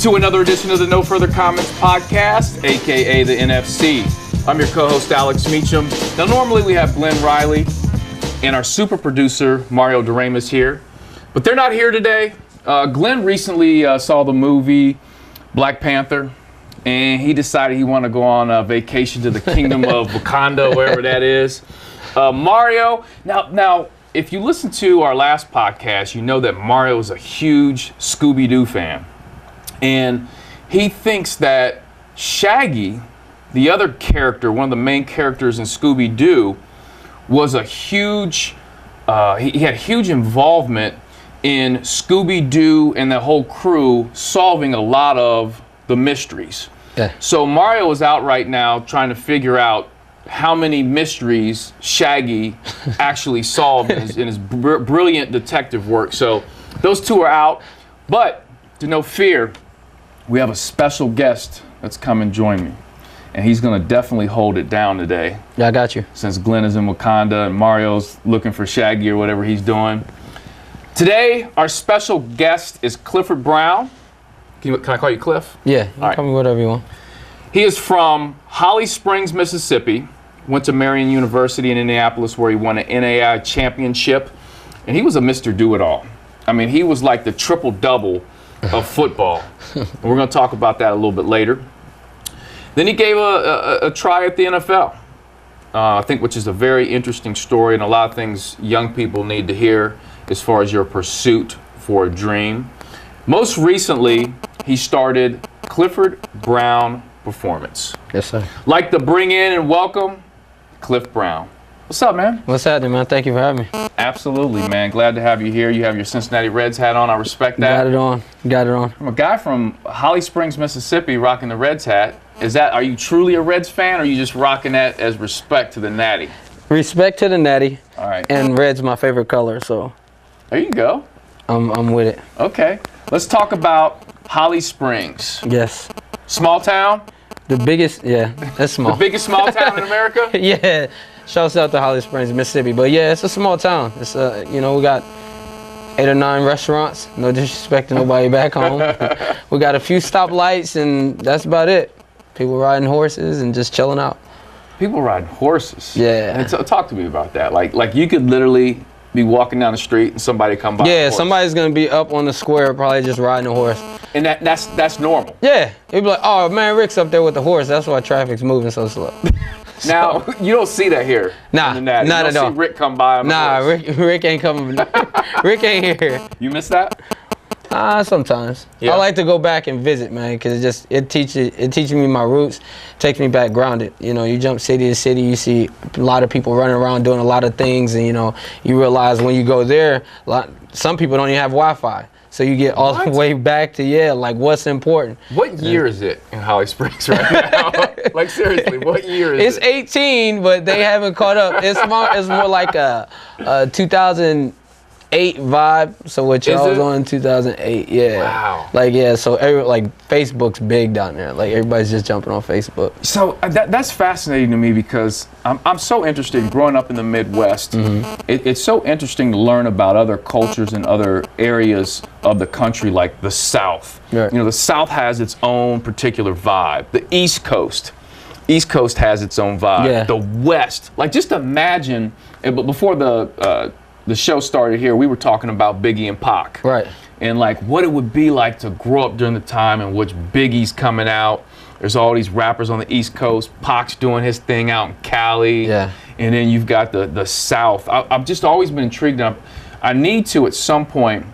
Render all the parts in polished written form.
to another edition of the No Further Comments podcast, aka the NFC. I'm your co-host Alex Meacham. Now normally we have Glenn Riley and our super producer Mario Doremus here, but they're not here today. Glenn recently saw the movie Black Panther, and he decided he wanted to go on a vacation to the kingdom of Wakanda, wherever that is. Mario, now, if you listen to our last podcast, you know that Mario is a huge Scooby-Doo fan. And he thinks that Shaggy, the other character, one of the main characters in Scooby-Doo, was a huge, he had huge involvement in Scooby-Doo and the whole crew solving a lot of the mysteries. Yeah. So Mario is out right now trying to figure out how many mysteries Shaggy actually solved in his brilliant detective work. So those two are out, but to no fear, we have a special guest that's come and join me, and he's gonna definitely hold it down today. Yeah, I got you. Since Glenn is in Wakanda and Mario's looking for Shaggy or whatever he's doing. Today, our special guest is Clifford Brown. Can I call you Cliff? Yeah, you can call me whatever you want. He is from Holly Springs, Mississippi. Went to Marion University in Indianapolis where he won an NAIA championship. And he was a Mr. Do-It-All. I mean, he was like the triple-double of football. And we're going to talk about that a little bit later. Then he gave a try at the NFL, I think, which is a very interesting story and a lot of things young people need to hear as far as your pursuit for a dream. Most recently, he started Clifford Brown Performance. Yes, sir. Like to bring in and welcome Cliff Brown. What's up, man? What's happening, man? Thank you for having me. Absolutely, man. Glad to have you here. You have your Cincinnati Reds hat on. I respect that. Got it on. Got it on. I'm a guy from Holly Springs, Mississippi, rocking the Reds hat. Are you truly a Reds fan, or are you just rocking that as respect to the Natty? Respect to the Natty. All right. And red's my favorite color, so. There you go. I'm with it. Okay. Let's talk about Holly Springs. Yes. Small town? The biggest, yeah, that's small. The biggest small town in America? Yeah. Shouts out to Holly Springs, Mississippi. But yeah, it's a small town. It's we got 8 or 9 restaurants. No disrespect to nobody back home. We got a few stoplights, and that's about it. People riding horses and just chilling out. People riding horses? Yeah. And talk to me about that. Like you could literally be walking down the street and somebody come by. Yeah, somebody's gonna be up on the square, probably just riding a horse. And that's normal. Yeah, it'd be like, oh man, Rick's up there with the horse. That's why traffic's moving so slow. Now you don't see that here. Nah, not at all. See Rick come by. Nah, Rick ain't coming. Rick ain't here. You miss that? Sometimes. Yeah. I like to go back and visit, man, because it teaches me my roots, takes me back grounded. You know, you jump city to city, you see a lot of people running around doing a lot of things, and you realize when you go there, some people don't even have Wi-Fi. So you get all the way back to, like what's important. What year is it in Holly Springs right now? Like seriously, what year is it? It's 18, but they haven't caught up. It's more like a 2008 vibe. So what y'all was on in 2008, yeah. Wow. So Facebook's big down there. Like everybody's just jumping on Facebook. So that's fascinating to me because I'm so interested in growing up in the Midwest. Mm-hmm. It's so interesting to learn about other cultures and other areas of the country, like the South. Right. The South has its own particular vibe. The East Coast has its own vibe. Yeah. The West, just imagine. But before the show started here, we were talking about Biggie and Pac. Right. And what it would be like to grow up during the time in which Biggie's coming out. There's all these rappers on the East Coast. Pac's doing his thing out in Cali. Yeah. And then you've got the South. I've just always been intrigued. I need to, at some point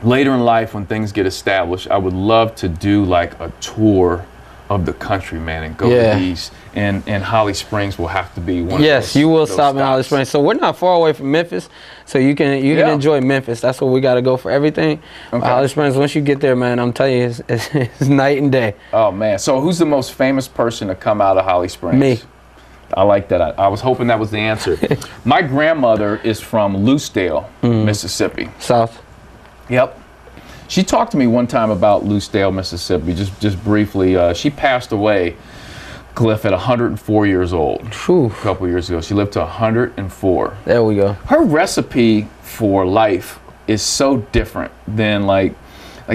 later in life when things get established, I would love to do a tour of the country, man, and go to these. And Holly Springs will have to be one of those. Yes, you will stop in Holly Springs. So we're not far away from Memphis, so you can enjoy Memphis. That's where we got to go for everything. Okay. Holly Springs, once you get there, man, I'm telling you, it's night and day. Oh, man. So who's the most famous person to come out of Holly Springs? Me. I like that. I was hoping that was the answer. My grandmother is from Lucedale, Mississippi. South. Yep. She talked to me one time about Lucedale, Mississippi, just briefly. She passed away, Cliff, at 104 years old. Whew. A couple years ago. She lived to 104. There we go. Her recipe for life is so different than like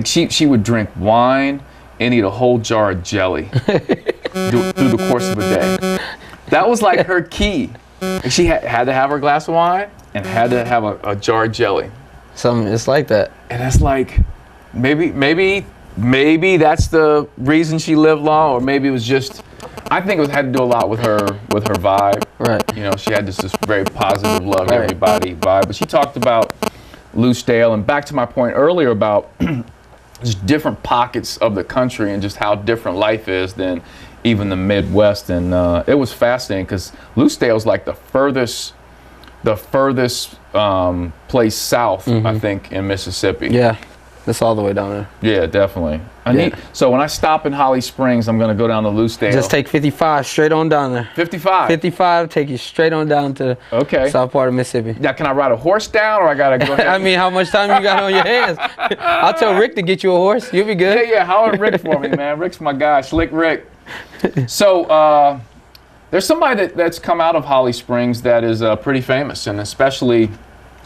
she would drink wine and eat a whole jar of jelly through the course of a day. That was like her key. And she had to have her glass of wine and had to have a jar of jelly. Something it's like that. And that's like, maybe that's the reason she lived long, or maybe it was just, I think it had to do a lot with her vibe. Right. You know, she had this very positive, love Right. everybody vibe. But she talked about Loosedale, and back to my point earlier about just different pockets of the country and just how different life is than even the Midwest. And it was fascinating because Loosedale's like the furthest place south, I think, in Mississippi. Yeah. That's all the way down there. Yeah, definitely. Yeah. So when I stop in Holly Springs, I'm going to go down to Loosedale. Just take 55 straight on down there. 55. 55 take you straight on down to Okay. south part of Mississippi. Now, can I ride a horse down, or I got to go ahead? I mean, how much time you got on your hands? I'll tell Rick to get you a horse. You'll be good. Yeah, holler at Rick for me, man. Rick's my guy, Slick Rick. So there's somebody that's come out of Holly Springs that is pretty famous, and especially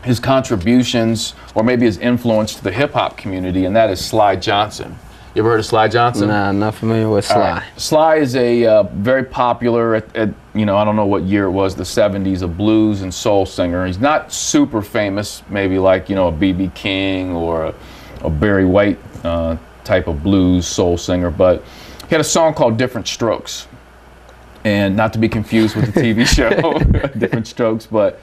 his contributions or maybe his influence to the hip hop community, and that is Sly Johnson. You ever heard of Sly Johnson? Nah, not familiar with Sly. All right. Sly is a very popular at I don't know what year it was, the 70s, a blues and soul singer. He's not super famous, maybe like, a B.B. King or a Barry White type of blues soul singer, but he had a song called Different Strokes. And not to be confused with the TV show, Different Strokes, but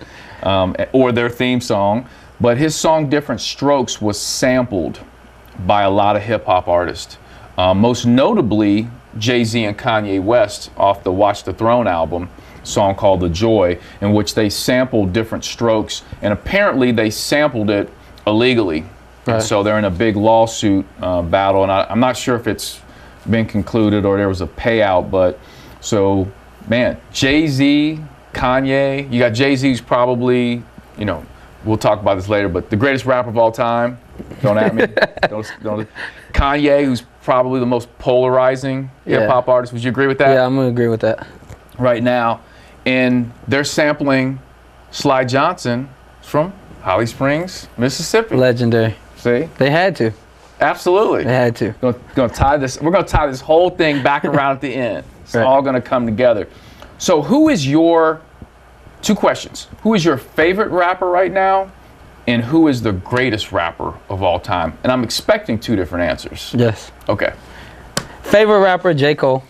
or their theme song. But his song Different Strokes was sampled by a lot of hip hop artists. Most notably, Jay-Z and Kanye West off the Watch the Throne album, a song called The Joy, in which they sampled Different Strokes, and apparently they sampled it illegally. Right. And so they're in a big lawsuit battle, and I'm not sure if it's been concluded or there was a payout, but so, man, Jay-Z, Kanye, you got Jay-Z's probably, we'll talk about this later, but the greatest rapper of all time. Don't at me. don't. Kanye, who's probably the most polarizing hip hop artist. Would you agree with that? Yeah, I'm gonna agree with that. Right now, and they're sampling Sly Johnson from Holly Springs, Mississippi. Legendary. See? They had to. Absolutely. They had to. We're gonna tie this whole thing back around at the end. It's Right. all gonna come together. So two questions. Who is your favorite rapper right now? And who is the greatest rapper of all time? And I'm expecting two different answers. Yes. Okay. Favorite rapper, J. Cole,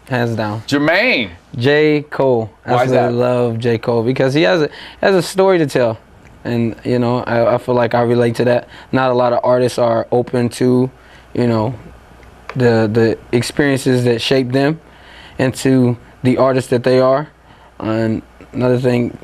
hands down. Jermaine. J. Cole. Why is that? Absolutely love J. Cole because he has a story to tell. And, I feel like I relate to that. Not a lot of artists are open to, the experiences that shape them into the artists that they are. And another thing,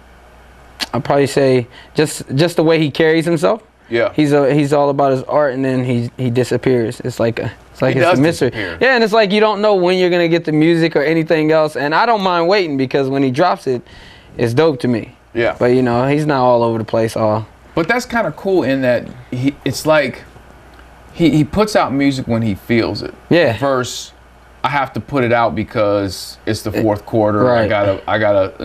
I'd probably say just the way he carries himself. Yeah. He's all about his art, and then he disappears. It's like it's a mystery. Disappear. Yeah, and it's like you don't know when you're gonna get the music or anything else. And I don't mind waiting because when he drops it, it's dope to me. Yeah. But he's not all over the place. But that's kind of cool in that it's like he puts out music when he feels it. Yeah. Versus I have to put it out because it's the fourth quarter. Right. I gotta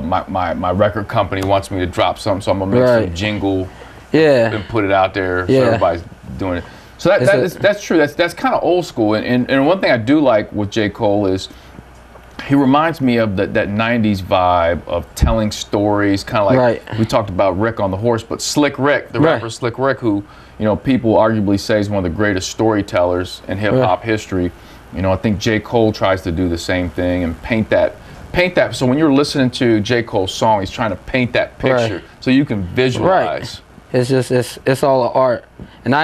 my record company wants me to drop something, so I'm gonna make some jingle Yeah. and put it out there so Yeah. everybody's doing it. So that's true. That's kind of old school. And one thing I do like with J. Cole is he reminds me of that 90s vibe of telling stories, kind of like Right. we talked about Rick on the horse, but Slick Rick, the Right. rapper Slick Rick, who people arguably say is one of the greatest storytellers in hip hop history. I think J. Cole tries to do the same thing and paint that. So when you're listening to J. Cole's song, he's trying to paint that picture so you can visualize. It's just it's all an art, and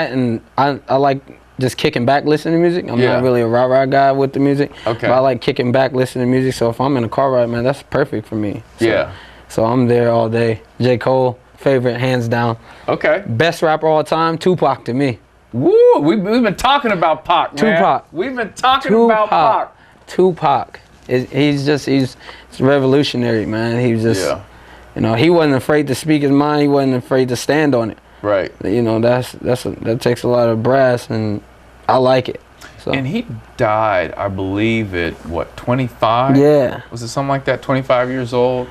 I like just kicking back listening to music. I'm not really a rah guy with the music. Okay. But I like kicking back listening to music. So if I'm in a car ride, man, that's perfect for me. So, So I'm there all day. J. Cole, favorite hands down. Okay. Best rapper all time, Tupac to me. Woo! We've been talking about Pac, man. Tupac. We've been talking about Pac. Tupac. He's revolutionary, man. He was just, he wasn't afraid to speak his mind. He wasn't afraid to stand on it. Right. That takes a lot of brass, and I like it. So. And he died, I believe, at 25? Yeah. Was it something like that? 25 years old.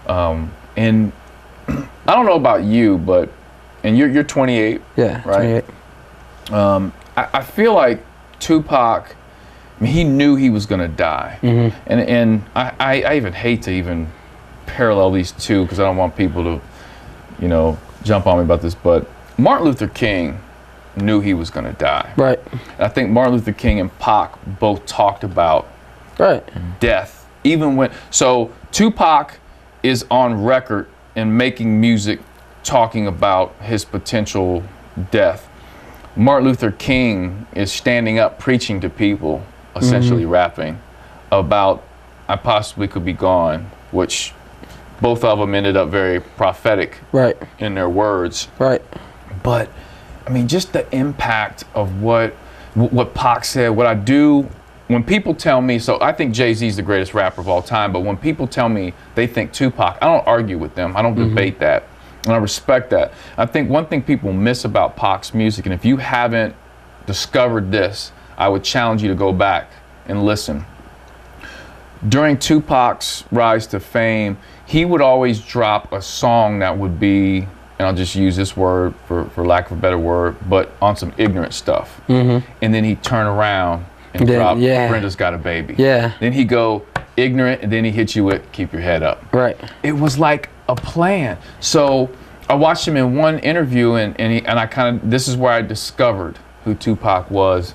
And I don't know about you, but you're 28. Yeah. Right. 28. I feel like Tupac, I mean, he knew he was going to die. And I even hate to even parallel these two because I don't want people to, jump on me about this, but Martin Luther King knew he was going to die. Right. And I think Martin Luther King and Pac both talked about death. So Tupac is on record in making music talking about his potential death. Martin Luther King is standing up preaching to people, essentially rapping about I possibly could be gone, which both of them ended up very prophetic in their words. Right. But I mean, just the impact of what Pac said, what I do when people tell me, so I think Jay-Z is the greatest rapper of all time, but when people tell me they think Tupac, I don't argue with them. I don't debate that. And I respect that. I think one thing people miss about Pac's music, and if you haven't discovered this, I would challenge you to go back and listen. During Tupac's rise to fame, he would always drop a song that would be, and I'll just use this word for lack of a better word, but on some ignorant stuff. And then he'd turn around and drop Brenda's Got a Baby. Then he'd go ignorant, and then he hit you with Keep Your Head Up. It was like a plan. So I watched him in one interview, and I kind of, this is where I discovered who Tupac was.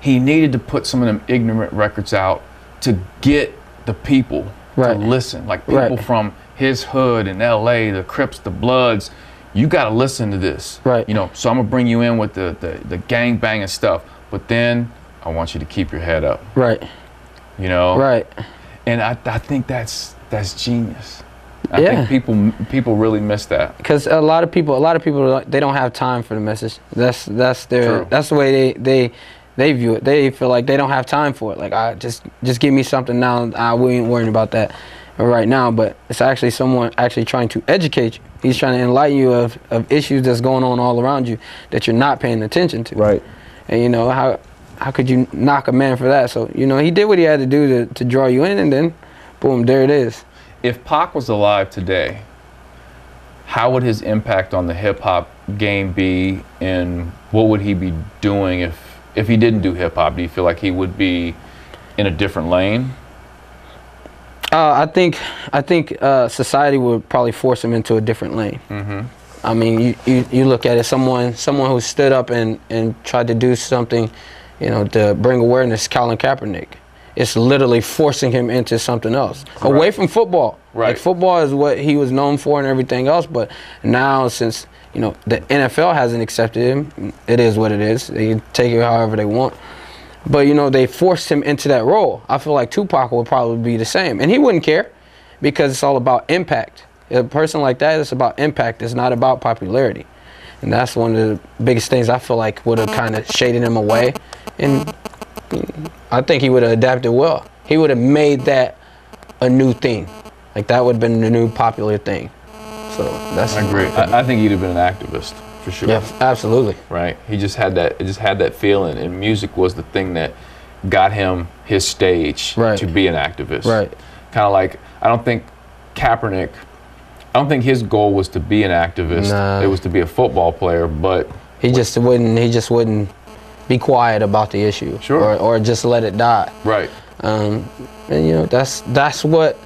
He needed to put some of them ignorant records out to get the people to listen. Like people from his hood in LA, the Crips, the Bloods, you got to listen to this. So I'm gonna bring you in with the gang banging stuff, but then I want you to keep your head up. And I think that's genius. I think people really miss that. Because a lot of people they don't have time for the message. That's the way they view it. They feel like they don't have time for it. Like, just give me something now. We ain't worrying about that right now. But it's actually someone actually trying to educate you. He's trying to enlighten you of issues that's going on all around you that you're not paying attention to. And how could you knock a man for that? So he did what he had to do to draw you in, and then boom, there it is. If Pac was alive today, how would his impact on the hip hop game be, and what would he be doing if he didn't do hip hop? Do you feel like he would be in a different lane? I think society would probably force him into a different lane. I mean, you look at it, someone who stood up and tried to do something, to bring awareness, Colin Kaepernick. It's literally forcing him into something else, away from football. Like, football is what he was known for and everything else, but now since the NFL hasn't accepted him, it is what it is. They can take it however they want. But they forced him into that role. I feel like Tupac would probably be the same, and he wouldn't care, because it's all about impact. A person like that, it's about impact. It's not about popularity, and that's one of the biggest things I feel like would have kind of shaded him away. And I think he would have adapted well. He would have made that a new thing. Like, that would have been the new popular thing. So that's. I agree. I think he'd have been an activist for sure. Yeah, absolutely. Right. He just had that. It just had that feeling, and music was the thing that got him his stage to be an activist. Kind of like, I don't think Kaepernick. I don't think his goal was to be an activist. Nah. It was to be a football player, but he just wouldn't be quiet about the issue, or just let it die. And that's what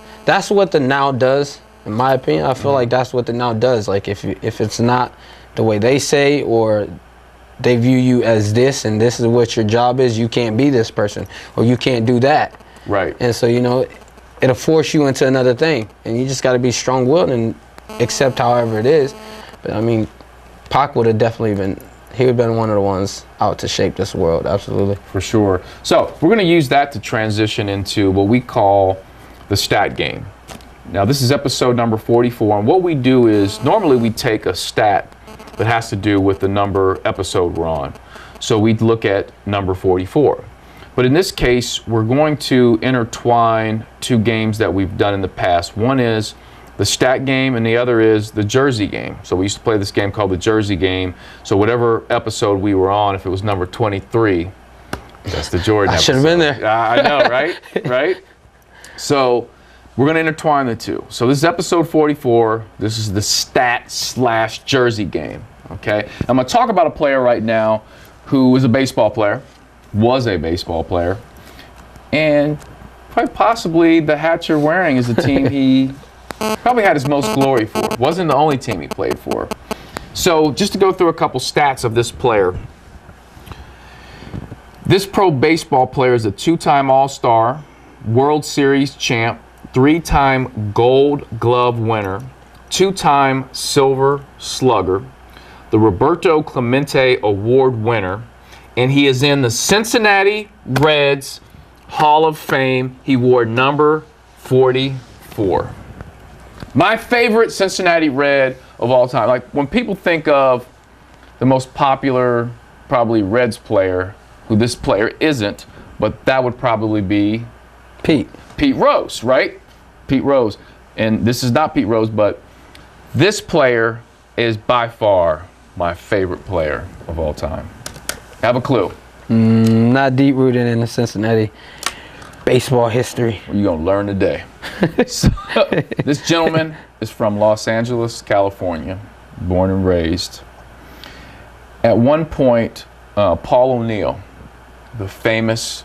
the Now does, in my opinion. I feel like that's what the Now does. Like, if it's not the way they say, or they view you as this, and this is what your job is, you can't be this person, or you can't do that. And so it'll force you into another thing, and you just got to be strong-willed and accept however it is. But I mean, Pac would have definitely been. He would have been one of the ones out to shape this world, absolutely. For sure. So we're going to use that to transition into what we call the stat game. Now, this is episode number 44, and what we do is, normally we take a stat that has to do with the number episode we're on. So we look at number 44. But in this case, we're going to intertwine two games that we've done in the past. One is the stat game, and the other is the jersey game. So we used to play this game called the jersey game. So whatever episode we were on, if it was number 23, that's the Jordan episode. I should have been there. I know, right? Right? So we're going to intertwine the two. So this is episode 44. This is the stat/jersey game, okay? I'm going to talk about a player right now who is a baseball player. was a baseball player. And quite possibly the hat you're wearing is the team he probably had his most glory for. Wasn't the only team he played for. So just to go through a couple stats of this player. This pro baseball player is a 2-time All-Star, World Series champ, 3-time Gold Glove winner, 2-time Silver Slugger, the Roberto Clemente Award winner, and he is in the Cincinnati Reds Hall of Fame. He wore number 44. My favorite Cincinnati Red of all time. Like when people think of the most popular, probably Reds player, who this player isn't, but that would probably be Pete Rose, right? Pete Rose. And this is not Pete Rose, but this player is by far my favorite player of all time. Have a clue. Not deep rooted in the Cincinnati baseball history. You're going to learn today. So, this gentleman is from Los Angeles, California, born and raised. At one point, Paul O'Neill, the famous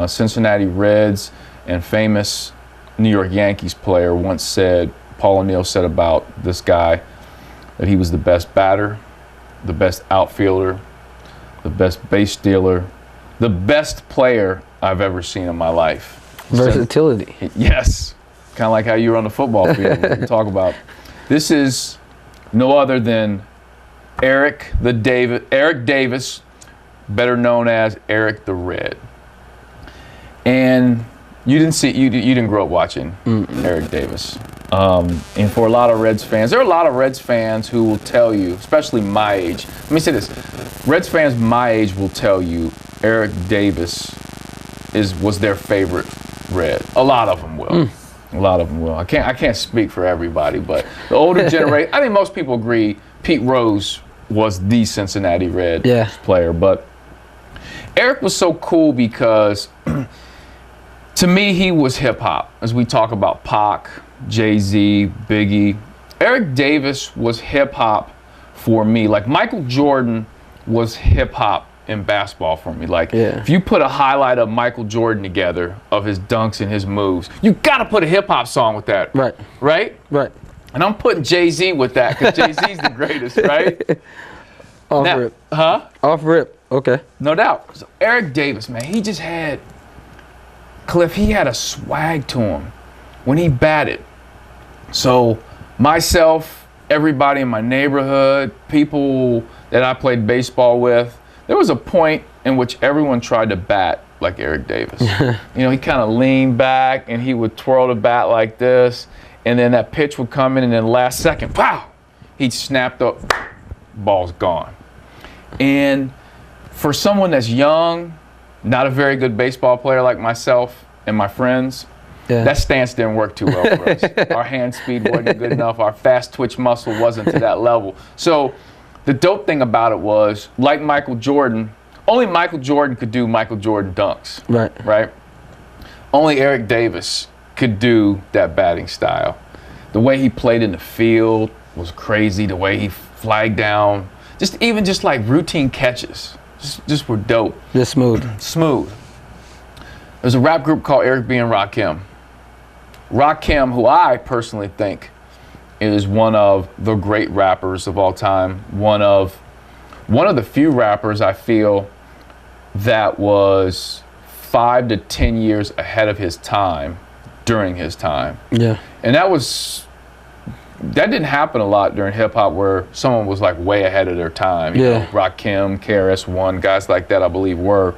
Cincinnati Reds and famous New York Yankees player, once said, Paul O'Neill said about this guy that he was the best batter, the best outfielder, the best base stealer, the best player I've ever seen in my life. Versatility. Yes. Kind of like how you were on the football field. We talk about. This is no other than Eric Davis, better known as Eric the Red. And you didn't grow up watching Eric Davis. And for a lot of Reds fans, there are a lot of Reds fans who will tell you, especially my age. Let me say this: Reds fans my age will tell you Eric Davis was their favorite Red. A lot of them will. A lot of them will. I can't speak for everybody, but the older generation, I think most people agree Pete Rose was the Cincinnati Red player. But Eric was so cool because to me, he was hip hop. As we talk about Pac, Jay-Z, Biggie, Eric Davis was hip hop for me. Like Michael Jordan was hip hop in basketball for me. Like if you put a highlight of Michael Jordan together, of his dunks and his moves, you gotta put a hip hop song with that. Right. Right? Right. And I'm putting Jay-Z with that because Jay-Z's the greatest, right? Off rip. Huh? Off rip. Okay. No doubt. So Eric Davis, man, he just had, Cliff, he had a swag to him when he batted. So myself, everybody in my neighborhood, people that I played baseball with, there was a point in which everyone tried to bat like Eric Davis. You know, he kind of leaned back and he would twirl the bat like this, and then that pitch would come in, and then last second, wow, he'd snapped up, ball's gone. And for someone that's young, not a very good baseball player like myself and my friends, that stance didn't work too well for us. Our hand speed wasn't good enough. Our fast twitch muscle wasn't to that level. So the dope thing about it was, like Michael Jordan, only Michael Jordan could do Michael Jordan dunks. Right. Right? Only Eric Davis could do that batting style. The way he played in the field was crazy. The way he flagged down, just like routine catches, just were dope. Just smooth. Smooth. There's a rap group called Eric B. and Rakim. Rakim, who I personally think is one of the great rappers of all time. One of the few rappers I feel that was 5 to 10 years ahead of his time during his time. Yeah. And that didn't happen a lot during hip hop, where someone was like way ahead of their time. You know, Rakim, KRS-One, guys like that I believe were.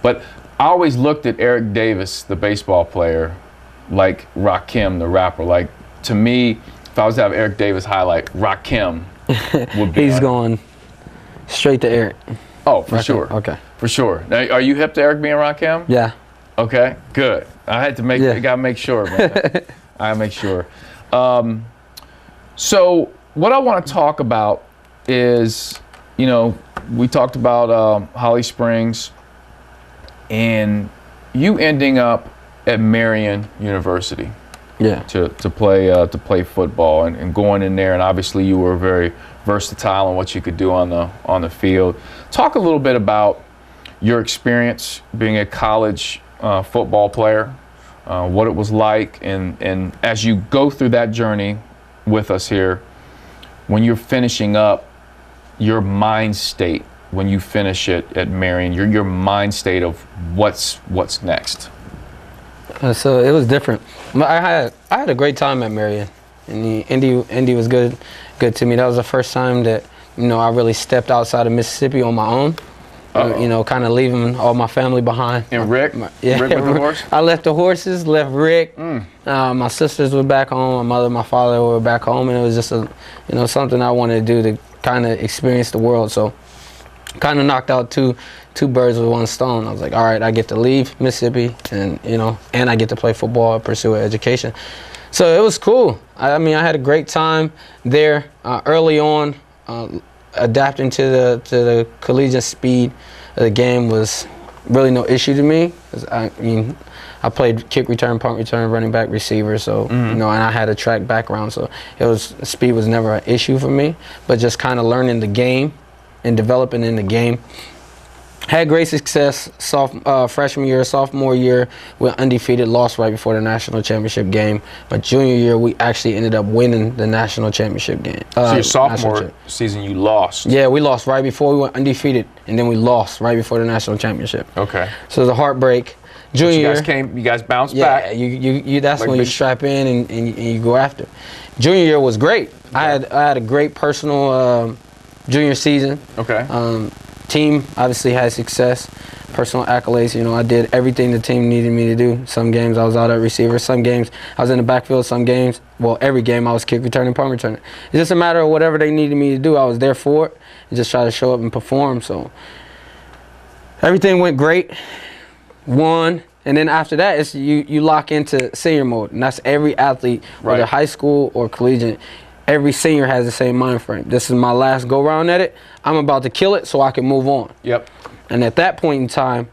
But I always looked at Eric Davis, the baseball player, like Rakim, the rapper. Like, to me, if I was to have Eric Davis highlight, Rakim would be. He's going straight to Eric. Oh, for Rakim. sure. Okay. For sure. Now, are you hip to Eric B. and Rakim? Yeah. Okay, good. I had to gotta make sure, man. I make sure. So what I want to talk about is, we talked about Holly Springs and you ending up at Marian University. Yeah. To play football and going in there, and obviously you were very versatile in what you could do on the field. Talk a little bit about your experience being a college football player, what it was like, and as you go through that journey with us here, when you're finishing up, your mind state when you finish it at Marian, your mind state of what's next. So it was different. I had a great time at Marian, and Indy was good to me. That was the first time that I really stepped outside of Mississippi on my own. Kind of leaving all my family behind. And Rick? Yeah, Rick with the horse? I left the horses, left Rick. My sisters were back home. My mother, my father were back home, and it was just something I wanted to do to kind of experience the world. So, kind of knocked out two birds with one stone. I was like, all right, I get to leave Mississippi, and and I get to play football and pursue an education. So it was cool. I had a great time there early on. Adapting to the collegiate speed of the game was really no issue to me. I played kick return, punt return, running back, receiver, so and I had a track background, so speed was never an issue for me. But just kind of learning the game and developing in the game. Had great success freshman year, sophomore year. We were undefeated, lost right before the national championship game. But junior year, we actually ended up winning the national championship game. So your sophomore season, you lost. Yeah, we lost right before we went undefeated, and then we lost right before the national championship. Okay. So it was a heartbreak. Junior year, you guys bounced back. Yeah, you that's like when you strap in and you go after. Junior year was great. Yeah. I had a great personal junior season. Okay. Team obviously had success, personal accolades. I did everything the team needed me to do. Some games I was out at receiver. Some games I was in the backfield. Some games, every game I was kick returning, punt returning. It's just a matter of whatever they needed me to do. I was there for it and just try to show up and perform. So everything went great. Won. And then after that, it's you lock into senior mode. And that's every athlete, whether high school or collegiate. Every senior has the same mind frame. This is my last go round at it. I'm about to kill it so I can move on. Yep. And at that point in time,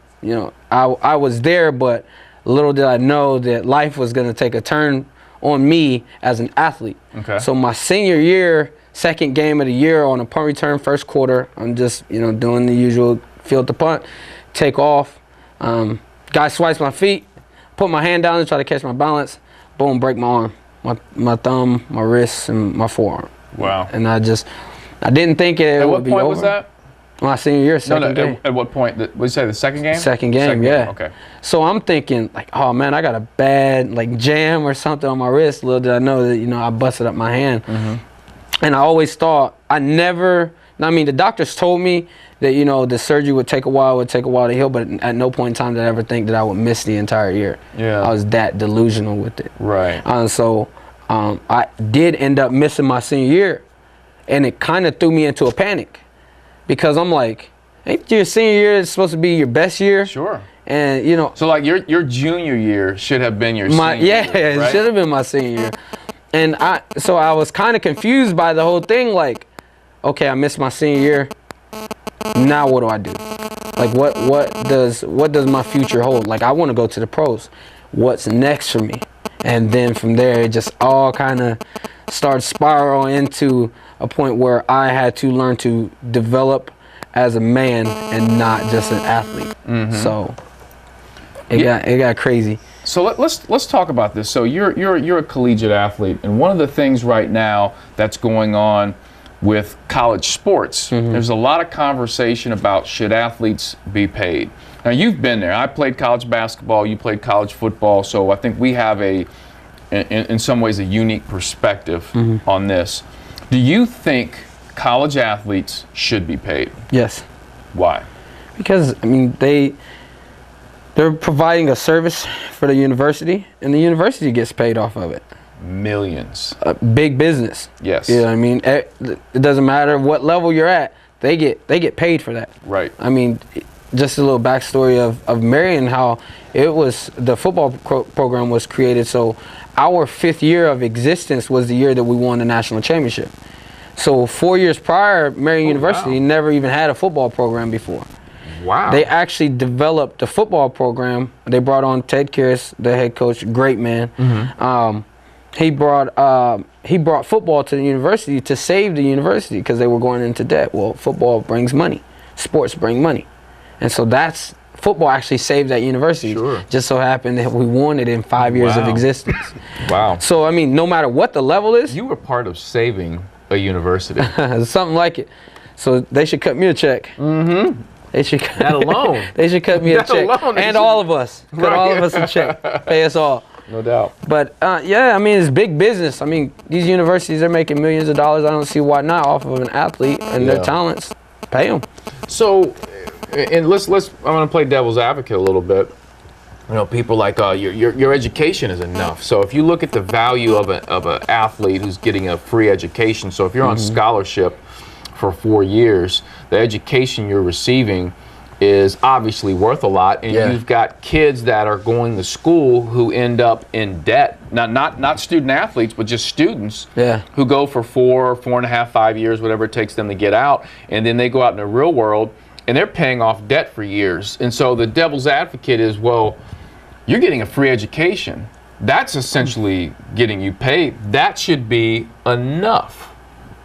I was there, but little did I know that life was going to take a turn on me as an athlete. Okay. So my senior year, second game of the year on a punt return, first quarter, I'm just doing the usual field to punt, take off. Guy swipes my feet, put my hand down and try to catch my balance. Boom, break my arm. My thumb, my wrist, and my forearm. Wow. And I didn't think it would be over. At what point was that? My senior year, second game. At what point? What did you say, the second game? Second game, yeah. Okay. So I'm thinking, like, oh, man, I got a bad, jam or something on my wrist. Little did I know that, I busted up my hand. And I always thought, the doctors told me that, the surgery would take a while to heal, but at no point in time did I ever think that I would miss the entire year. Yeah. I was that delusional with it. Right. So I did end up missing my senior year, and it kind of threw me into a panic because I'm like, ain't your senior year is supposed to be your best year? Sure. And, So, your junior year should have been your senior year, right? It should have been my senior year. And I was kind of confused by the whole thing, like, okay, I missed my senior year. Now what do I do? Like, what does my future hold? Like, I want to go to the pros. What's next for me? And then from there, it just all kind of started spiraling into a point where I had to learn to develop as a man and not just an athlete. So it got crazy. So let's talk about this. So you're a collegiate athlete, and one of the things right now that's going on with college sports, there's a lot of conversation about should athletes be paid. Now, you've been there. I played college basketball, you played college football, so I think we have in some ways a unique perspective on this. Do you think college athletes should be paid? Yes. Why? Because they're providing a service for the university, and the university gets paid off of it. Millions. Big business. Yes. You know what I mean? It doesn't matter what level you're at. They get paid for that. Right. I mean, just a little backstory of Marian, how the football program was created. So our 5th year of existence was the year that we won the national championship. So 4 years prior, Marian University never even had a football program before. Wow. They actually developed the football program. They brought on Ted Karras, the head coach, great man. He brought football to the university to save the university because they were going into debt. Well, football brings money. Sports bring money. And so football actually saved that university. Sure. Just so happened that we won it in 5 years of existence. Wow. So, I mean, no matter what the level is. You were part of saving a university. Something like it. So they should cut me a check. Mm-hmm. They should That alone. They should cut me a That check. alone, And all of us. Cut all of us a check. Pay us all. No doubt. But yeah, I mean, it's big business. I mean, these universities are making millions of dollars. I don't see why not off of an athlete and their talents. Pay them. So, and let's. I'm going to play devil's advocate a little bit. You know, people like, your education is enough. So if you look at the value of an athlete who's getting a free education, so if you're on scholarship for 4 years, the education you're receiving is obviously worth a lot, and you've got kids that are going to school who end up in debt. Not student athletes, but just students who go for 4.5, 5 years, whatever it takes them to get out, and then they go out in the real world and they're paying off debt for years. And so the devil's advocate is, well, you're getting a free education. That's essentially getting you paid. That should be enough.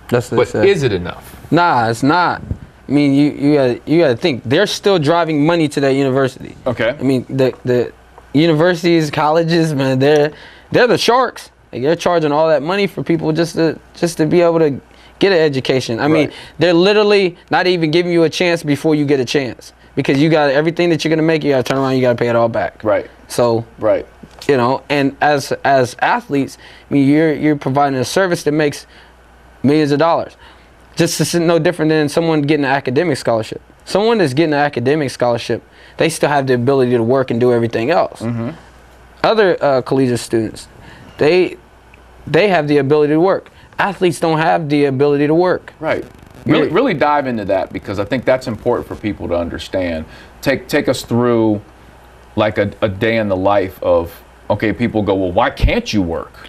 But is it enough? Nah, it's not. I mean, you gotta think they're still driving money to that university. Okay. I mean, the universities, colleges, man, they're the sharks. Like, they're charging all that money for people just to be able to get an education. I mean, they're literally not even giving you a chance before you get a chance, because you got everything that you're gonna make. You gotta turn around. You gotta pay it all back. Right. So. Right. You know, and as athletes, I mean, you're providing a service that makes millions of dollars. Just no different than someone getting an academic scholarship. Someone that's getting an academic scholarship, they still have the ability to work and do everything else. Mm-hmm. Other collegiate students, they have the ability to work. Athletes don't have the ability to work. Right. Really dive into that, because I think that's important for people to understand. Take us through like a day in the life of, okay, people go, well, why can't you work?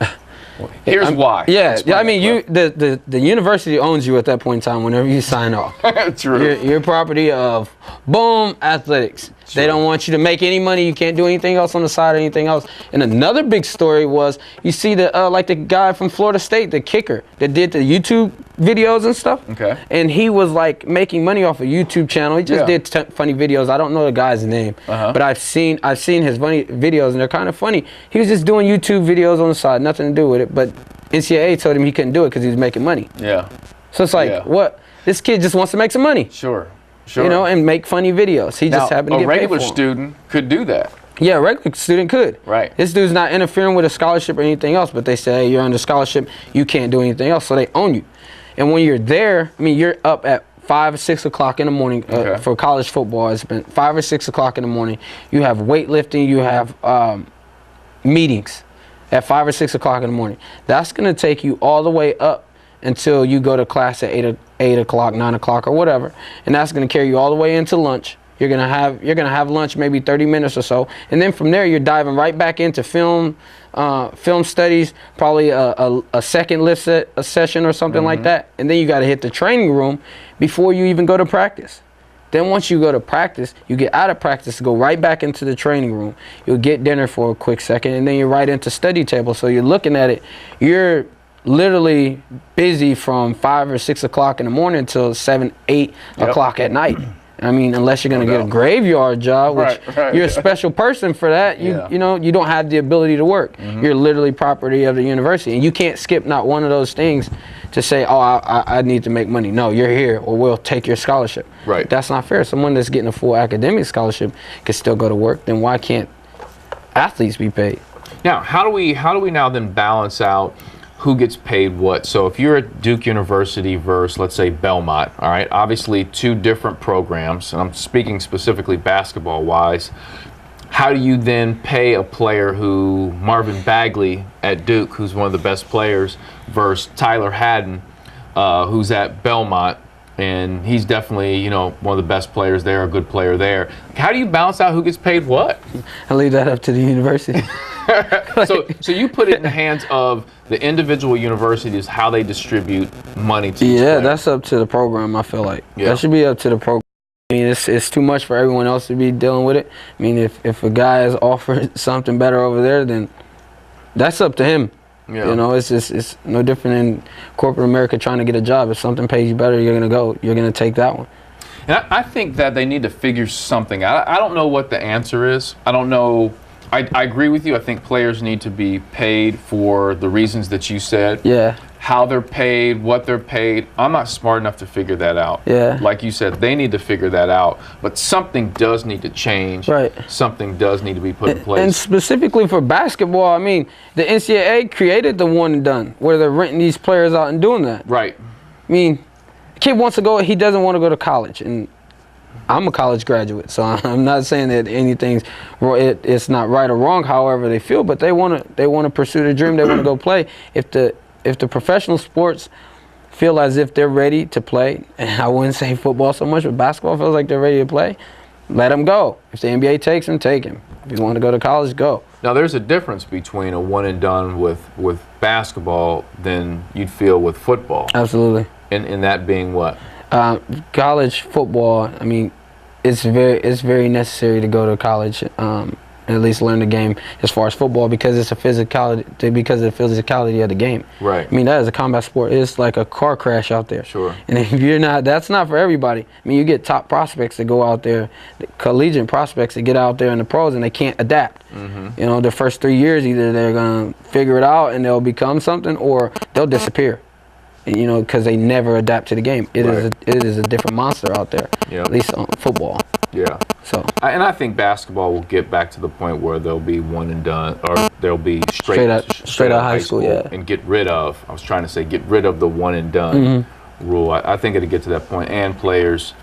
Here's why. Yeah, I mean, the university owns you at that point in time whenever you sign off. True. You're property of, boom, athletics. Sure. They don't want you to make any money. You can't do anything else on the side or anything else. And another big story was, you see like the guy from Florida State, the kicker that did the YouTube videos and stuff. Okay. And he was like making money off a YouTube channel. He just did funny videos. I don't know the guy's name, but I've seen his funny videos, and they're kind of funny. He was just doing YouTube videos on the side, nothing to do with it. But NCAA told him he couldn't do it because he was making money. Yeah. So it's like, what? This kid just wants to make some money. Sure. Sure. You know, and make funny videos. He just happened to get paid for them. A regular student could do that. Yeah, a regular student could. Right. This dude's not interfering with a scholarship or anything else, but they say, hey, you're under scholarship, you can't do anything else, so they own you. And when you're there, I mean, you're up at 5 or 6 o'clock in the morning for college football. It's been 5 or 6 o'clock in the morning. You have weightlifting, you have meetings at 5 or 6 o'clock in the morning. That's going to take you all the way up until you go to class at 8 o'clock, 9 o'clock, or whatever, and that's going to carry you all the way into lunch. You're gonna have lunch maybe 30 minutes or so, and then from there you're diving right back into film studies, probably a second lift session or something like that, and then you got to hit the training room before you even go to practice. Then once you go to practice, you get out of practice, go right back into the training room. You'll get dinner for a quick second, and then you're right into study table. So you're looking at it. You're literally busy from 5 or 6 o'clock in the morning until 7, 8 o'clock at night. I mean, unless you're going to get a graveyard job, which you're a special person for that, you know, you don't have the ability to work. You're literally property of the university, and you can't skip not one of those things to say, oh, I need to make money. No, you're here, or we'll take your scholarship. Right. That's not fair. Someone that's getting a full academic scholarship can still go to work. Then why can't athletes be paid? Now, how do we now then balance out who gets paid what? So if you're at Duke University versus, let's say, Belmont, all right, obviously two different programs, and I'm speaking specifically basketball-wise. How do you then pay a player who, Marvin Bagley at Duke, who's one of the best players, versus Tyler Haddon, who's at Belmont, and he's definitely, you know, one of the best players there, a good player there. How do you balance out who gets paid what? I leave that up to the university. So you put it in the hands of the individual universities how they distribute money to each player. That's up to the program, I feel like. That should be up to the program. I mean, it's too much for everyone else to be dealing with it. I mean, if a guy is offered something better over there, then that's up to him. You know, it's no different than corporate America trying to get a job. If something pays you better, you're going to go. You're going to take that one. And I think that they need to figure something out. I don't know what the answer is. I don't know. I agree with you. I think players need to be paid for the reasons that you said. Yeah. How they're paid, what they're paid. I'm not smart enough to figure that out. Yeah. Like you said, they need to figure that out. But something does need to change. Right. Something does need to be put in place. And specifically for basketball, I mean, the NCAA created the one and done, where they're renting these players out and doing that. Right. I mean, the kid wants to go, he doesn't want to go to college. And I'm a college graduate, so I'm not saying that anything's it's not right or wrong, however they feel, but they want to pursue their dream. They want to go play. If the professional sports feel as if they're ready to play, and I wouldn't say football so much, but basketball feels like they're ready to play, let them go. If the NBA takes him, take him. If you want to go to college, go. Now, there's a difference between a one and done with basketball than you'd feel with football. Absolutely. And that being what? College football, I mean, it's very necessary to go to college and at least learn the game as far as football, because it's a because of the physicality of the game. Right. I mean, that is a combat sport. It's like a car crash out there. Sure. And if you're not, that's not for everybody. I mean, you get top prospects that go out there, collegiate prospects that get out there in the pros and they can't adapt. Mm-hmm. You know, the first 3 years, either they're going to figure it out and they'll become something, or they'll disappear. You know, because they never adapt to the game. It is a different monster out there. Yep. At least on football. Yeah. So. And I think basketball will get back to the point where there'll be one and done, or there'll be straight out of high school, yeah. And get rid of. I was trying to say get rid of the one and done rule. I think it'll get to that point, and players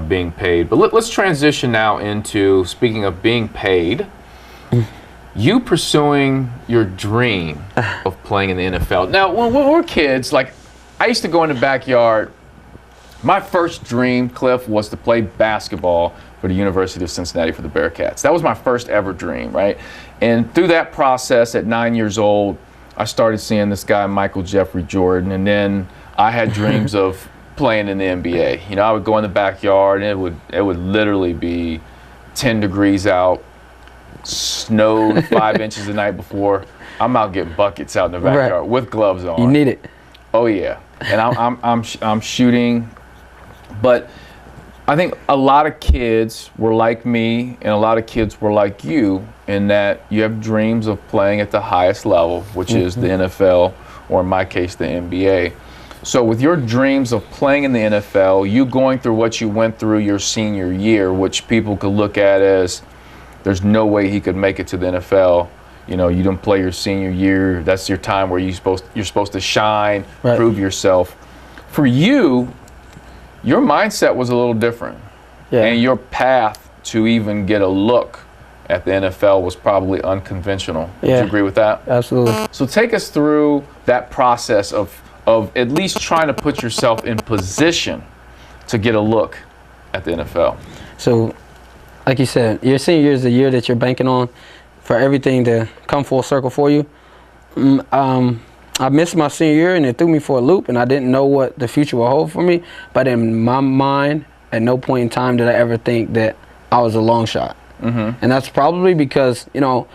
being paid. But let's transition now into, speaking of being paid, you pursuing your dream of playing in the NFL. Now, when we're kids, like, I used to go in the backyard. My first dream, Cliff, was to play basketball for the University of Cincinnati for the Bearcats. That was my first ever dream, right? And through that process, at 9 years old, I started seeing this guy, Michael Jeffrey Jordan, and then I had dreams of playing in the NBA. You know, I would go in the backyard, and it would literally be 10 degrees out, snowed 5 inches the night before. I'm out getting buckets out in the backyard with gloves on. You need it. Oh yeah, and I'm shooting, but I think a lot of kids were like me, and a lot of kids were like you, in that you have dreams of playing at the highest level, which is the NFL, or in my case, the NBA. So with your dreams of playing in the NFL, you going through what you went through your senior year, which people could look at as there's no way he could make it to the NFL. You know, you didn't play your senior year. That's your time where you're supposed to shine, prove yourself. For you, your mindset was a little different. Yeah. And your path to even get a look at the NFL was probably unconventional. Would you agree with that? Absolutely. So take us through that process of at least trying to put yourself in position to get a look at the NFL. So, like you said, your senior year is the year that you're banking on for everything to come full circle for you. I missed my senior year, and it threw me for a loop, and I didn't know what the future would hold for me. But in my mind, at no point in time did I ever think that I was a long shot. And that's probably because, you know,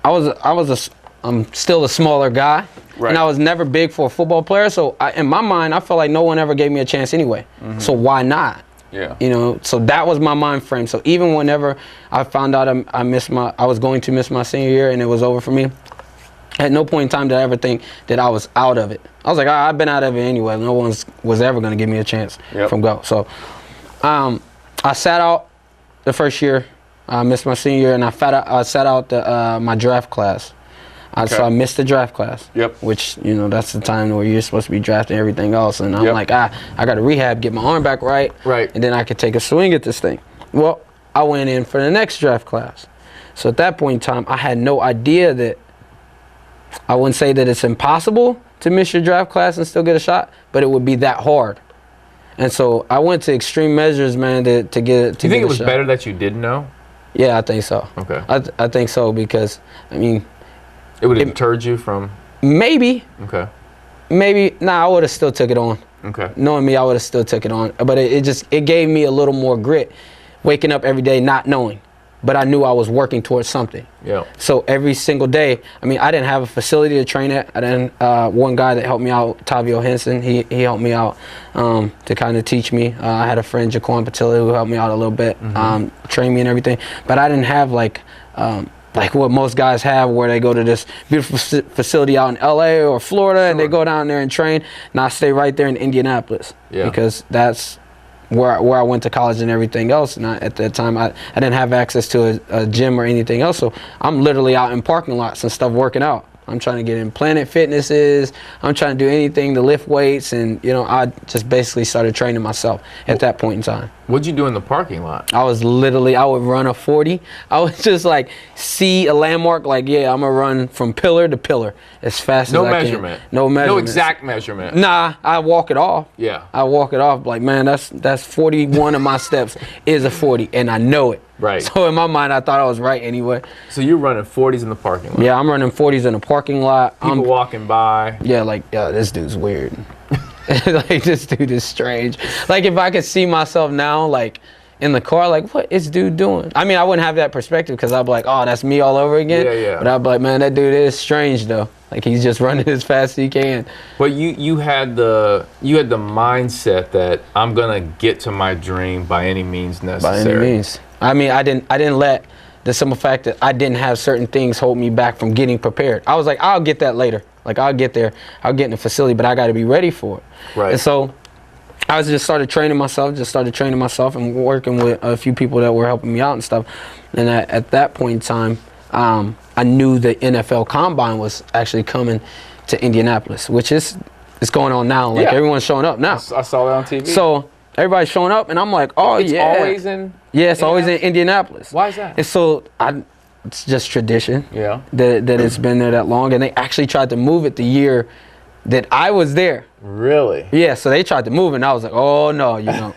I'm still a smaller guy, and I was never big for a football player. So in my mind, I felt like no one ever gave me a chance anyway. So why not? Yeah. You know, so that was my mind frame. So even whenever I found out I was going to miss my senior year and it was over for me, at no point in time did I ever think that I was out of it. I was like, I've been out of it anyway. No one was ever going to give me a chance from go. So I sat out the first year. I missed my senior year, and I sat out my draft class. So I missed the draft class, which, you know, that's the time where you're supposed to be drafting everything else. And I'm like, I got to rehab, get my arm back right, and then I could take a swing at this thing. Well, I went in for the next draft class. So at that point in time, I had no idea that, I wouldn't say that it's impossible to miss your draft class and still get a shot, but it would be that hard. And so I went to extreme measures, man, to get Do you think it was better that you didn't know? Yeah, I think so. Okay. I think so, because, I mean, it would have deterred you from? Maybe. Okay. Maybe. Nah, I would have still took it on. Okay. Knowing me, I would have still took it on. But it gave me a little more grit, waking up every day not knowing. but I knew I was working towards something. Yeah. So every single day, I mean, I didn't have a facility to train at. I didn't. One guy that helped me out, Tavio Henson, he helped me out to kind of teach me. I had a friend, Jaquan Patilla, who helped me out a little bit, train me and everything. But I didn't have like what most guys have, where they go to this beautiful facility out in LA or Florida, and they go down there and train. And I stay right there in Indianapolis because that's where I went to college and everything else. And at that time, I didn't have access to a gym or anything else. So I'm literally out in parking lots and stuff working out. I'm trying to get in Planet Fitnesses. I'm trying to do anything to lift weights. And, you know, I just basically started training myself at that point in time. What'd you do in the parking lot? I would run a 40. I would just like see a landmark, like, yeah, I'm gonna run from pillar to pillar as fast as I can. No measurement. No exact measurement. Nah, I walk it off. Yeah. I walk it off like, man, that's 41 of my steps is a 40, and I know it. Right. So in my mind, I thought I was right anyway. So you're running 40s in the parking lot? Yeah, I'm running 40s in the parking lot. People walking by. Yeah, like, yeah, this dude's weird. Like, this dude is strange. Like, if I could see myself now, like, in the car, like, what is dude doing? I mean, I wouldn't have that perspective because I'd be like, oh, that's me all over again. Yeah, yeah. But I'd be like, man, that dude is strange, though. Like, he's just running as fast as he can. But you had the mindset that I'm gonna get to my dream by any means necessary. By any means. I mean, I didn't let the simple fact that I didn't have certain things hold me back from getting prepared. I was like, I'll get that later. Like, I'll get there. I'll get in the facility, but I got to be ready for it. Right. And so I started training myself and working with a few people that were helping me out and stuff. And at that point in time, I knew the NFL Combine was actually coming to Indianapolis, which is going on now. Like, everyone's showing up now. I saw that on TV. So everybody's showing up, and I'm like, oh, it's always in it's always in Indianapolis. Why is that? And so it's just tradition. Yeah. That it's been there that long, and they actually tried to move it the year that I was there. Really? Yeah. So they tried to move it, and I was like, oh no, you know.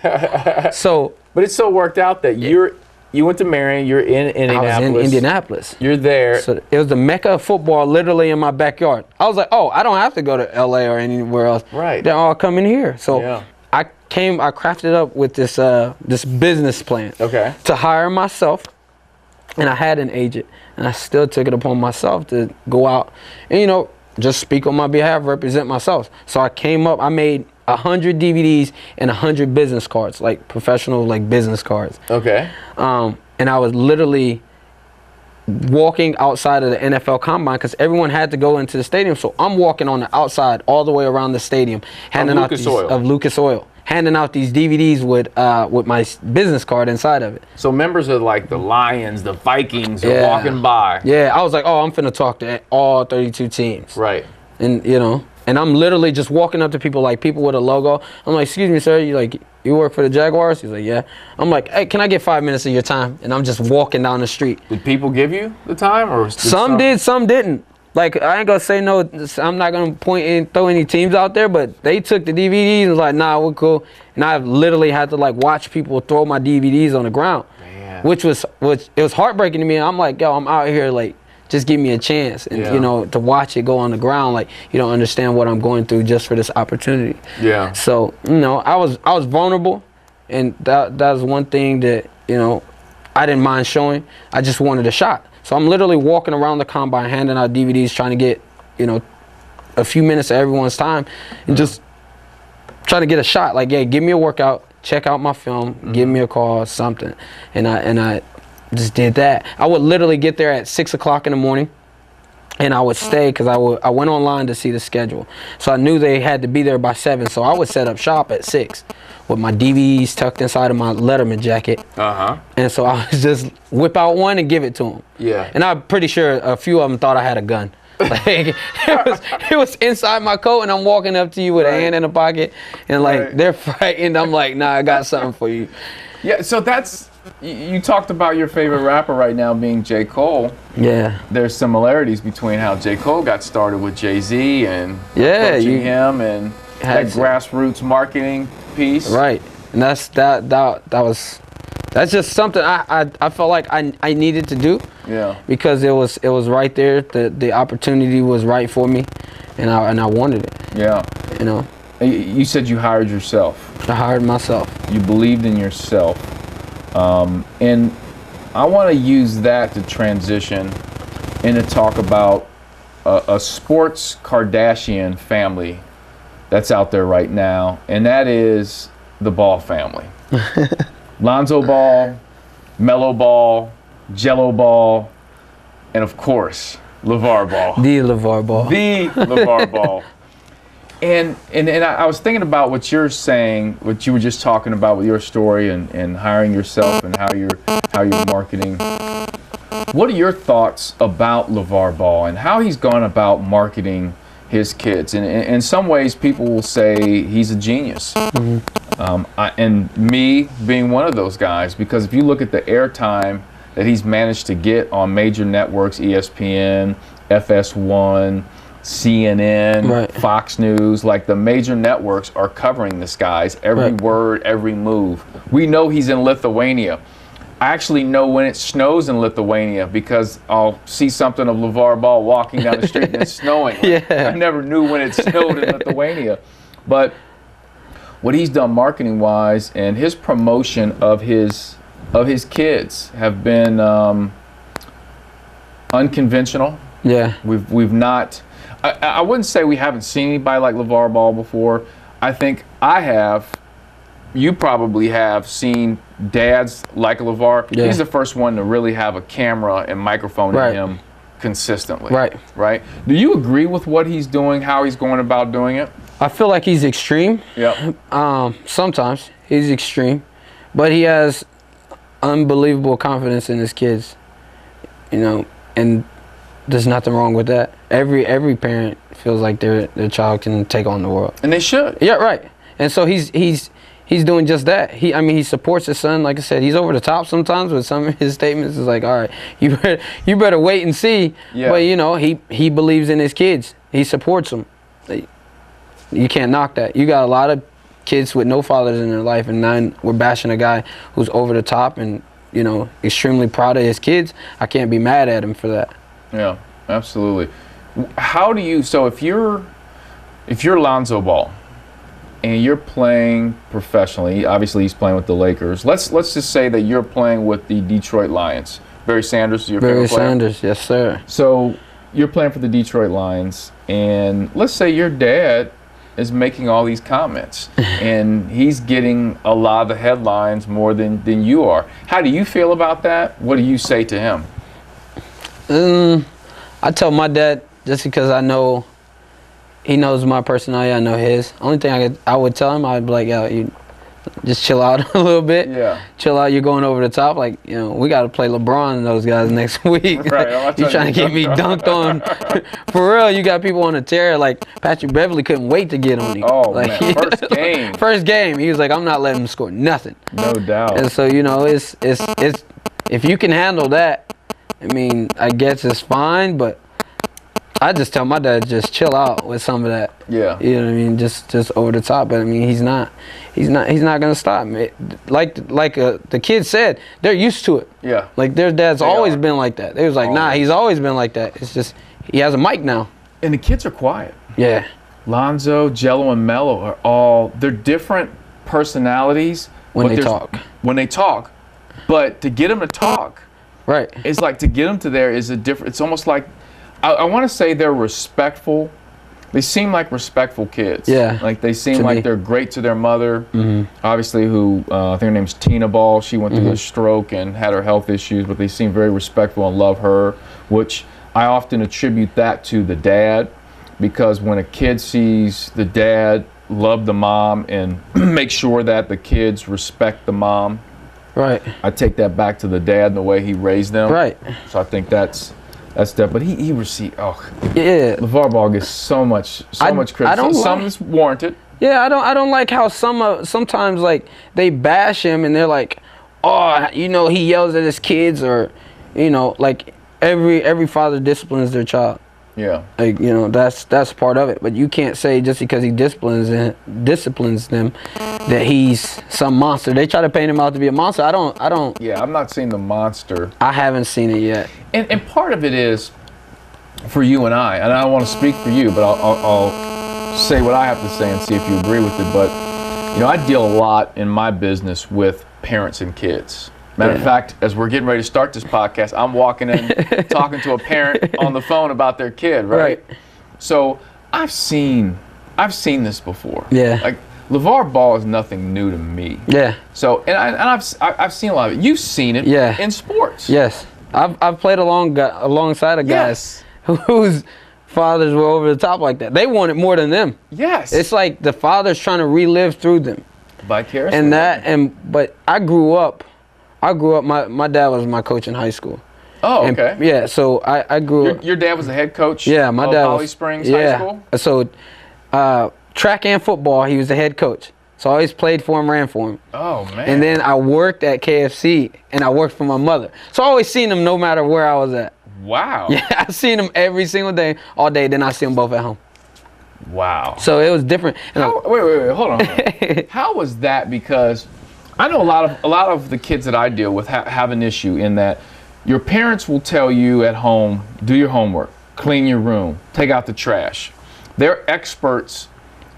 So. But it so worked out that you went to Marion. You're in Indianapolis. I was in Indianapolis. You're there. So it was the mecca of football, literally in my backyard. I was like, oh, I don't have to go to LA or anywhere else. Right. They're all coming here. So I crafted up with this business plan. Okay. To hire myself. And I had an agent, and I still took it upon myself to go out and, you know, just speak on my behalf, represent myself. So I came up, I made 100 DVDs and 100 business cards, like professional, like business cards. Okay. And I was literally walking outside of the NFL Combine because everyone had to go into the stadium. So I'm walking on the outside all the way around the stadium, handing out these of Lucas Oil. Handing out these DVDs with my business card inside of it. So members of like the Lions, the Vikings are walking by. Yeah, I was like, oh, I'm finna talk to all 32 teams. Right. And you know, and I'm literally just walking up to people, like people with a logo. I'm like, excuse me, sir, you work for the Jaguars? He's like, yeah. I'm like, hey, can I get 5 minutes of your time? And I'm just walking down the street. Did people give you the time, or some did, some didn't. Like, I ain't gonna say no, I'm not gonna point and throw any teams out there, but they took the DVDs and was like, nah, we're cool. And I've literally had to like watch people throw my DVDs on the ground. Man. Which it was heartbreaking to me. I'm like, yo, I'm out here, like, just give me a chance. And you know, to watch it go on the ground, like, you don't understand what I'm going through just for this opportunity. Yeah. So, you know, I was vulnerable, and that was one thing that, you know, I didn't mind showing. I just wanted a shot. So I'm literally walking around the combine, handing out DVDs, trying to get, you know, a few minutes of everyone's time, and just trying to get a shot. Like, yeah, give me a workout, check out my film, give me a call, something. And I just did that. I would literally get there at 6 o'clock in the morning, and I would stay because I went online to see the schedule. So I knew they had to be there by 7, so I would set up shop at 6 with my DVDs tucked inside of my Letterman jacket. And so I would just whip out one and give it to them. Yeah. And I'm pretty sure a few of them thought I had a gun. Like, it was inside my coat, and I'm walking up to you with a hand in the pocket, and like they're frightened. I'm like, nah, I got something for you. Yeah, so you talked about your favorite rapper right now being J. Cole. Yeah. There's similarities between how J. Cole got started with Jay-Z and approaching him, and that grassroots marketing piece. Right. And that's just something I felt like I needed to do. Yeah. Because it was right there. The opportunity was right for me, and I wanted it. Yeah. You know. You said you hired yourself. I hired myself. You believed in yourself. And I want to use that to transition and to talk about a sports Kardashian family that's out there right now, and that is the Ball family. Lonzo Ball, Melo Ball, Jello Ball, and of course, LeVar Ball. The LeVar Ball. The LeVar Ball. And I was thinking about what you're saying, what you were just talking about with your story and hiring yourself and how you're marketing. What are your thoughts about LeVar Ball and how he's gone about marketing his kids? And in some ways, people will say he's a genius. And me being one of those guys, because if you look at the airtime that he's managed to get on major networks, ESPN, FS1, CNN, Right. Fox News, like the major networks are covering this guy's every Right. word, every move. We know he's in Lithuania. I actually know when it snows in Lithuania because I'll see something of LeVar Ball walking down the street and it's snowing. Yeah. I never knew when it snowed in Lithuania. But what he's done marketing-wise and his promotion of his kids have been unconventional. Yeah. We've not. I wouldn't say we haven't seen anybody like LeVar Ball before. I think I have. You probably have seen dads like LeVar. Yeah. He's the first one to really have a camera and microphone Right. in him consistently. Right. Right. Do you agree with what he's doing, how he's going about doing it? I feel like he's extreme. Yeah. Sometimes he's extreme, but he has unbelievable confidence in his kids. You know, and there's nothing wrong with that. Every parent feels like their child can take on the world. And they should. Yeah, right. And so he's doing just that. He supports his son. Like I said, he's over the top sometimes with some of his statements. It's like, all right, you better wait and see. Yeah. But you know, he believes in his kids. He supports them. You can't knock that. You got a lot of kids with no fathers in their life, and now we're bashing a guy who's over the top and, you know, extremely proud of his kids. I can't be mad at him for that. Yeah, absolutely. How do you? So if you're Lonzo Ball and you're playing professionally, obviously he's playing with the Lakers. Let's just say that you're playing with the Detroit Lions. Barry Sanders is your Barry favorite player? Sanders, yes sir. So you're playing for the Detroit Lions, and let's say your dad is making all these comments, and he's getting a lot of the headlines more than you are. How do you feel about that? What do you say to him? I tell my dad, just because I know he knows my personality, I know his. Only thing I would tell him, I'd be like, yo, you just chill out a little bit. Yeah. Chill out, you're going over the top. Like, you know, we got to play LeBron and those guys next week. Right, I'm not You trying to get me dunked on. For real, you got people on a tear. Like, Patrick Beverly couldn't wait to get on you. Oh, like, man, first game. First game, he was like, I'm not letting him score nothing. No doubt. And so, you know, it's if you can handle that, I mean, I guess it's fine, but I just tell my dad just chill out with some of that. Yeah. You know what I mean? Just over the top. But I mean, he's not gonna stop. Like the kid said, they're used to it. Yeah. Like their dad's They always are. been like that. They was like, nah, Always. he's always been like that. It's just he has a mic now. And the kids are quiet. Yeah. Lonzo, Jello, and Melo are all, they're different personalities. When but they there's- talk. When they talk. But to get them to talk, Right. it's like to get them to there is a different, it's almost like, I want to say they're respectful. They seem like respectful kids. Yeah, Like they seem to like me. they're great to their mother. Obviously, who, I think her name's Tina Ball. She went through a stroke and had her health issues, but they seem very respectful and love her, which I often attribute that to the dad, because when a kid sees the dad love the mom and make sure that the kids respect the mom, Right. I take that back to the dad and the way he raised them. Right. So I think that's that. But he received, Yeah. LeVar Ball gets so much I criticism. don't Some like- is warranted. Yeah, I don't like how sometimes like they bash him and they're like, oh, you know, he yells at his kids, or, you know, like every father disciplines their child. Yeah. Like, you know, that's part of it. But you can't say just because he disciplines them that he's some monster. They try to paint him out to be a monster. I don't. Yeah, I'm not seeing the monster. I haven't seen it yet. And part of it is for you and I don't want to speak for you, but I'll say what I have to say and see if you agree with it. But, you know, I deal a lot in my business with parents and kids. Matter of fact, as we're getting ready to start this podcast, I'm walking in, talking to a parent on the phone about their kid, right? So I've seen this before. Yeah. Like LeVar Ball is nothing new to me. Yeah. So I've seen a lot of it. You've seen it in sports. Yes. I've played alongside of guys whose fathers were over the top like that. They want it more than them. Yes. It's like the father's trying to relive through them. Vicariously. But I grew up. My dad was my coach in high school. Oh, okay. Yeah, so I grew up. Your dad was the head coach. Yeah, my dad Holly was. Springs High School. So, track and football, he was the head coach. So I always played for him, ran for him. Oh man. And then I worked at KFC, and I worked for my mother. So I always seen him no matter where I was at. Wow. Yeah, I seen him every single day, all day. Then I see them both at home. Wow. So it was different. Wait, hold on. How was that? Because I know a lot of the kids that I deal with have an issue in that your parents will tell you at home, do your homework, clean your room, take out the trash. They're experts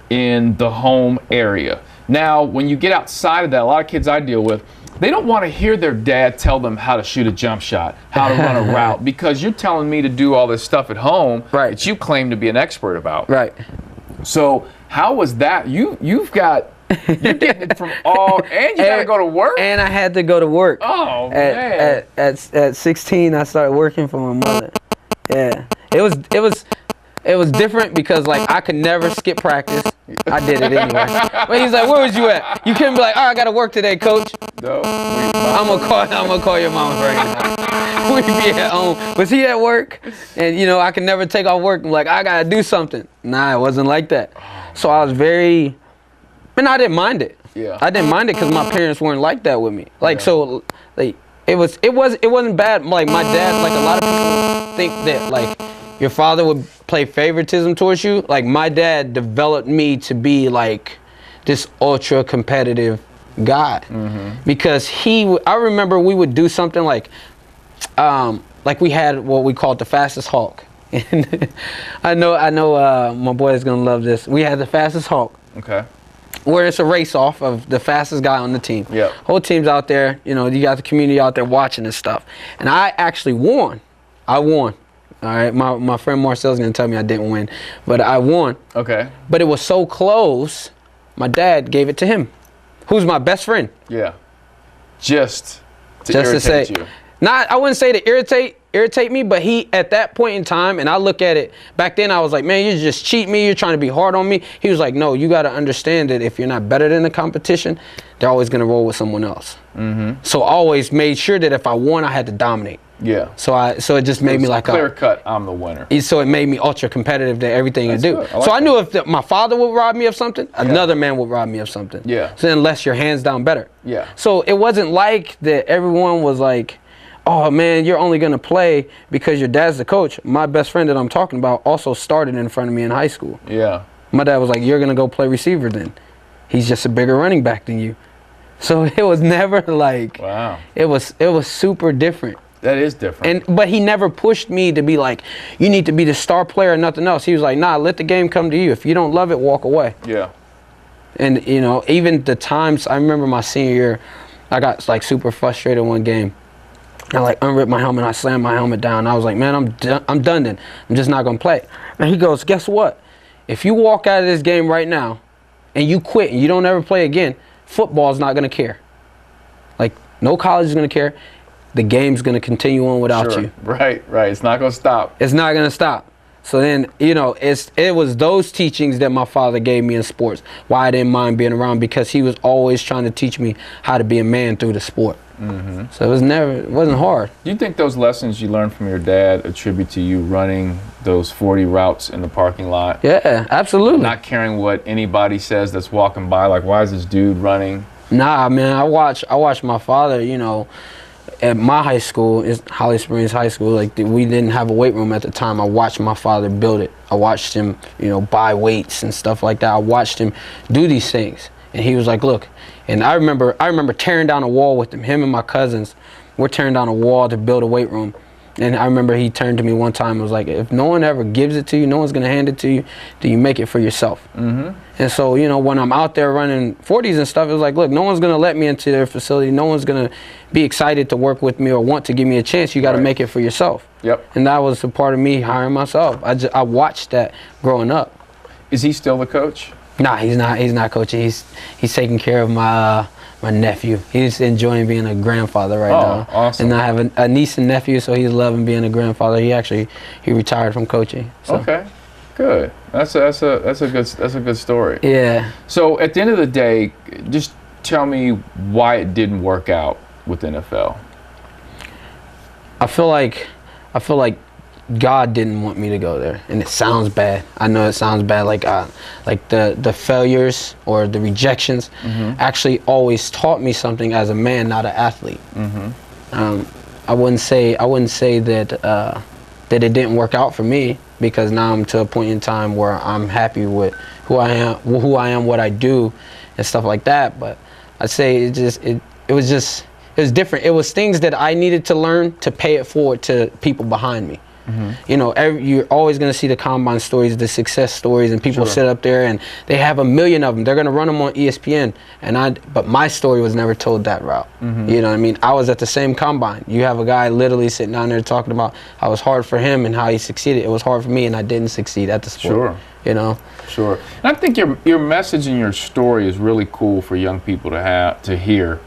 in the home area. Now, when you get outside of that, a lot of kids I deal with, they don't want to hear their dad tell them how to shoot a jump shot, how to run a route, because you're telling me to do all this stuff at home that you claim to be an expert about. Right. So how was that? You're getting it from all, and you got to go to work? And I had to go to work. Oh, man. At 16, I started working for my mother. Yeah. It was different because, like, I could never skip practice. I did it anyway. But he's like, where was you at? You couldn't be like, oh, I got to work today, coach. No. I'm gonna call your mama right now. We'd be at home. Was he at work? And, you know, I could never take off work. I'm like, I got to do something. Nah, it wasn't like that. So I was and I didn't mind it. Yeah. I didn't mind it because my parents weren't like that with me. Like, so, like, it wasn't bad. Like, my dad, like, a lot of people think that, like, your father would play favoritism towards you. Like, my dad developed me to be, like, this ultra competitive guy. Because I remember we would do something like we had what we called the fastest Hulk. And I know my boy is gonna love this. We had the fastest Hulk. Okay. Where it's a race off of the fastest guy on the team. Yep. Whole team's out there, you know, you got the community out there watching this stuff. And I actually won. I won. All right, my friend Marcel's gonna tell me I didn't win, but I won. Okay. But it was so close, my dad gave it to him, who's my best friend. Yeah. Just to irritate you. I wouldn't say to irritate me, but he, at that point in time, and I look at it, back then I was like, man, you just cheat me, you're trying to be hard on me. He was like, no, you got to understand that if you're not better than the competition, they're always going to roll with someone else. So I always made sure that if I won, I had to dominate. Yeah. So it just made me like clear cut, I'm the winner. So it made me ultra competitive to everything I do. I knew if my father would rob me of something, another man would rob me of something. Yeah. So unless you're hands down better. Yeah. So it wasn't like that everyone was like, oh man, you're only gonna play because your dad's the coach. My best friend that I'm talking about also started in front of me in high school. Yeah. My dad was like, you're gonna go play receiver then. He's just a bigger running back than you. So it was never like, wow. It was super different. That is different. But he never pushed me to be like, you need to be the star player and nothing else. He was like, nah, let the game come to you. If you don't love it, walk away. Yeah. And you know, even the times, I remember my senior year, I got like super frustrated one game. I like unripped my helmet, I slammed my helmet down. I was like, man, I'm done then. I'm just not gonna play. And he goes, guess what? If you walk out of this game right now and you quit and you don't ever play again, football's not gonna care. Like, no college is gonna care. The game's gonna continue on without you. Right. It's not gonna stop. It's not gonna stop. So then, you know, it was those teachings that my father gave me in sports. Why I didn't mind being around, because he was always trying to teach me how to be a man through the sport. So it wasn't hard. Do you think those lessons you learned from your dad attribute to you running those 40 routes in the parking lot? Yeah, absolutely. Not caring what anybody says that's walking by, like, why is this dude running? Nah, man, I watched my father, you know, at my high school, is Holly Springs High School, like we didn't have a weight room at the time. I watched my father build it. I watched him, you know, buy weights and stuff like that. I watched him do these things. And he was like, look, and I remember tearing down a wall with him and my cousins. We're tearing down a wall to build a weight room. And I remember he turned to me one time and was like, if no one ever gives it to you, no one's going to hand it to you, do you make it for yourself? Mm-hmm. And so, you know, when I'm out there running 40s and stuff, it was like, look, no one's going to let me into their facility. No one's going to be excited to work with me or want to give me a chance. You got to make it for yourself. Yep. And that was a part of me hiring myself. I watched that growing up. Is he still the coach? Nah, he's not coaching. He's taking care of my nephew. He's enjoying being a grandfather right now. Awesome. And I have a niece and nephew, so he's loving being a grandfather. He retired from coaching. So. Okay, good. That's a good story. Yeah. So at the end of the day, just tell me why it didn't work out with NFL. I feel like God didn't want me to go there, and it sounds bad. I know it sounds bad, like the failures or the rejections actually always taught me something as a man, not an athlete. I wouldn't say that it didn't work out for me, because now I'm to a point in time where I'm happy with who I am, what I do, and stuff like that. But I'd say it was different. It was things that I needed to learn to pay it forward to people behind me. You know, you're always going to see the combine stories, the success stories, and people sit up there and they have a million of them. They're going to run them on ESPN, but my story was never told that route. You know what I mean? I was at the same combine. You have a guy literally sitting down there talking about how it was hard for him and how he succeeded. It was hard for me, and I didn't succeed at the sport. Sure. You know? Sure. And I think your message and your story is really cool for young people to hear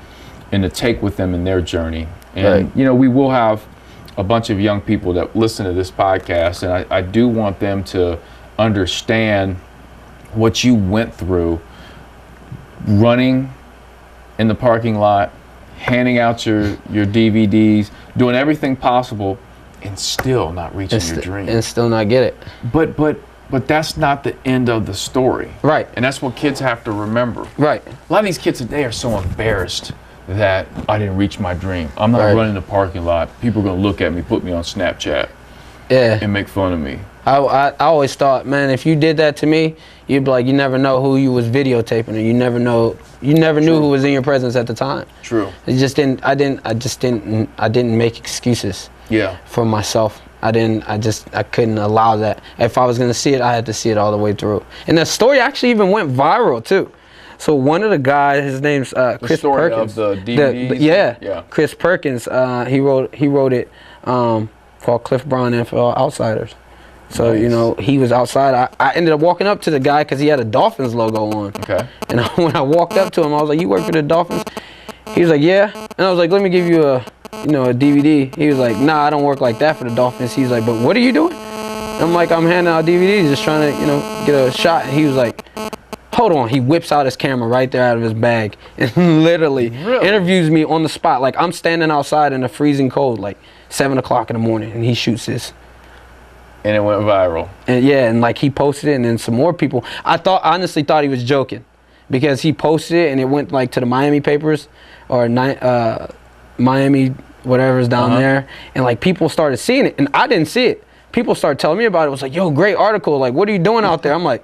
and to take with them in their journey. And you know, we will have a bunch of young people that listen to this podcast, and I do want them to understand what you went through running in the parking lot, handing out your DVDs, doing everything possible, and still not reaching your dream. And still not get it. But that's not the end of the story. Right. And that's what kids have to remember. Right. A lot of these kids today are so embarrassed that I didn't reach my dream. I'm not running the parking lot. People are going to look at me, put me on Snapchat, and make fun of me. I always thought, man, if you did that to me, you'd be like, you never know who you was videotaping, or you never knew who was in your presence at the time. True. It just didn't. I didn't make excuses. Yeah. For myself. I couldn't allow that. If I was gonna see it, I had to see it all the way through. And the story actually even went viral too. So one of the guys, his name's Chris Perkins. The DVDs? Chris Perkins. He wrote it called Cliff Brown NFL Outsiders. So you know, he was outside. I ended up walking up to the guy because he had a Dolphins logo on. Okay. And when I walked up to him, I was like, "You work for the Dolphins?" He was like, "Yeah." And I was like, "Let me give you a DVD." He was like, "Nah, I don't work like that for the Dolphins." He's like, "But what are you doing?" I'm like, "I'm handing out DVDs, just trying to, get a shot." And he was like, "Hold on." He whips out his camera right there out of his bag and literally interviews me on the spot. Like, I'm standing outside in the freezing cold, like 7 o'clock in the morning, and he shoots this. And it went viral. And and like he posted it, and then some more people. I honestly thought he was joking, because he posted it and it went like to the Miami papers or Miami whatever's down there, and like people started seeing it, and I didn't see it. People started telling me about it. It was like, "Yo, great article. Like, what are you doing out there?" I'm like,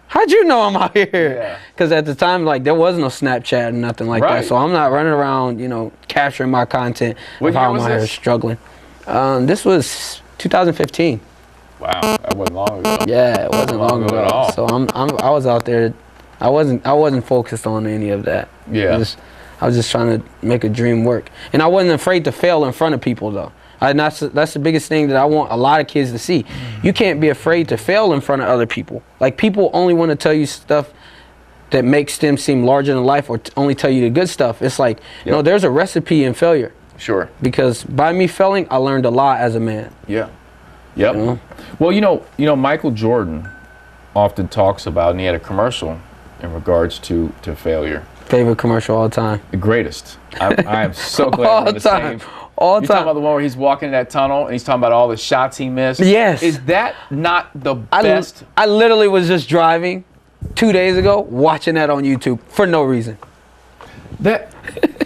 "How'd you know I'm out here?" Because at the time, like, there was no Snapchat and nothing like that, so I'm not running around, capturing my content of how I'm out here struggling. This was 2015. Wow, that wasn't long ago. Yeah, it wasn't long ago at all. So I was out there. I wasn't focused on any of that. Yeah. I was just trying to make a dream work, and I wasn't afraid to fail in front of people though. That's the biggest thing that I want a lot of kids to see. You can't be afraid to fail in front of other people. Like, people only want to tell you stuff that makes them seem larger than life, or only tell you the good stuff. It's like, no, there's a recipe in failure. Sure. Because by me failing, I learned a lot as a man. Yeah. Yep. Well, Michael Jordan often talks about, and he had a commercial in regards to failure. Favorite commercial all time. The greatest. I am so glad we're the same. All You're time. talking about the one where he's walking in that tunnel and he's talking about all the shots he missed? Yes. Is that not the best? I literally was just driving 2 days ago, watching that on YouTube for no reason.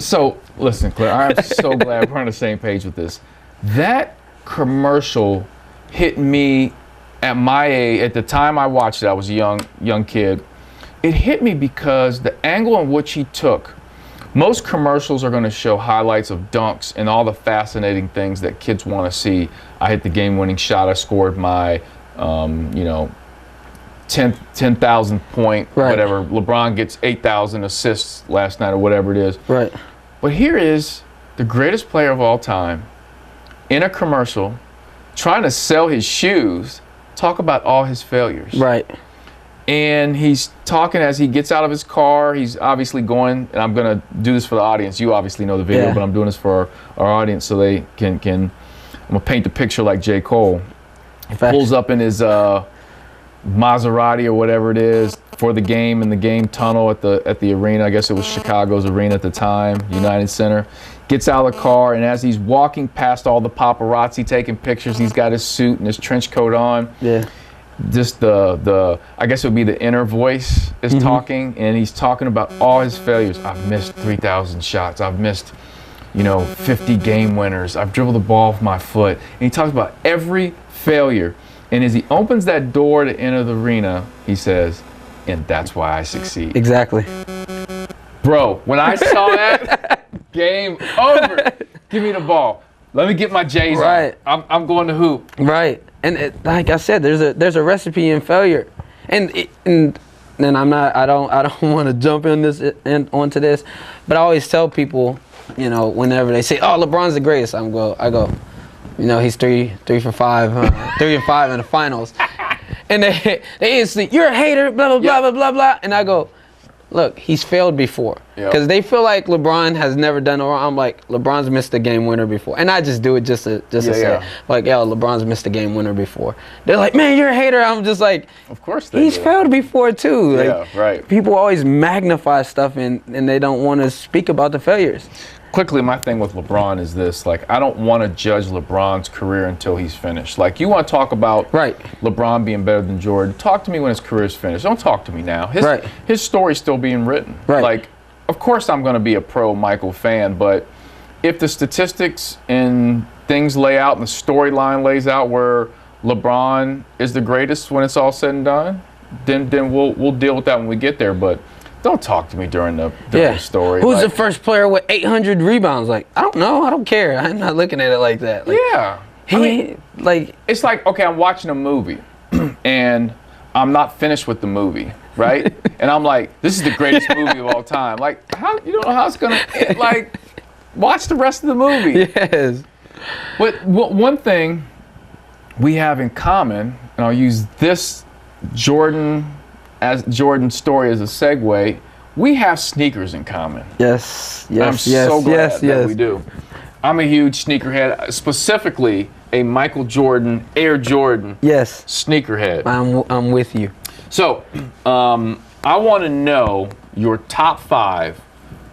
So, listen, Claire, I am so glad we're on the same page with this. That commercial hit me at my age. At the time I watched it, I was a young kid. It hit me because the angle in which he took Most commercials are going to show highlights of dunks and all the fascinating things that kids want to see. I hit the game-winning shot. I scored my, 10,000 point, whatever. LeBron gets 8,000 assists last night or whatever it is. Right. But here is the greatest player of all time in a commercial trying to sell his shoes, talk about all his failures. Right. And he's talking as he gets out of his car. He's obviously going, and I'm going to do this for the audience. You obviously know the video, but I'm doing this for our audience so they can I'm going to paint the picture like J. Cole. He pulls up in his Maserati or whatever it is for the game in the game tunnel at the arena. I guess it was Chicago's arena at the time, United Center. Gets out of the car, and as he's walking past all the paparazzi taking pictures, he's got his suit and his trench coat on. Yeah. Just the I guess it would be the inner voice is talking, and he's talking about all his failures. I've missed 3,000 shots. I've missed, 50 game winners. I've dribbled the ball with my foot. And he talks about every failure. And as he opens that door to enter the arena, he says, and that's why I succeed. Exactly. Bro, when I saw that, game over. Give me the ball. Let me get my J's on. I'm going to hoop. Right. And like I said, there's a recipe in failure. And I don't want to jump onto this, but I always tell people, whenever they say, "Oh, LeBron's the greatest," I go, he's 3 for 5, 3 and 5 in the finals. And they instantly, "You're a hater, blah blah blah blah blah blah." And I go, look, he's failed before. Because they feel like LeBron has never done it wrong. I'm like, LeBron's missed a game winner before. And I just do it just to say, like, LeBron's missed a game winner before. They're like, man, you're a hater. I'm just like, of course he's failed before too. Like, right. People always magnify stuff and they don't want to speak about the failures. Quickly, my thing with LeBron is this. Like, I don't want to judge LeBron's career until he's finished. Like, you want to talk about LeBron being better than Jordan, talk to me when his career's finished. Don't talk to me now. His story's still being written. Like, of course I'm going to be a pro Michael fan, but if the statistics and things lay out and the storyline lays out where LeBron is the greatest when it's all said and done, then we'll deal with that when we get there. But don't talk to me during the story. Who's the first player with 800 rebounds? Like, I don't know. I don't care. I'm not looking at it like that. Like, it's like, okay, I'm watching a movie and I'm not finished with the movie, right? And I'm like, this is the greatest movie of all time. Like, how you don't know how it's gonna end? Like, watch the rest of the movie. Yes. But one thing we have in common, and I'll use this Jordan's story as a segue, we have sneakers in common. Yes. I'm so glad that we do. I'm a huge sneakerhead, specifically a Michael Jordan, Air Jordan sneakerhead. I'm with you. So, I want to know your top 5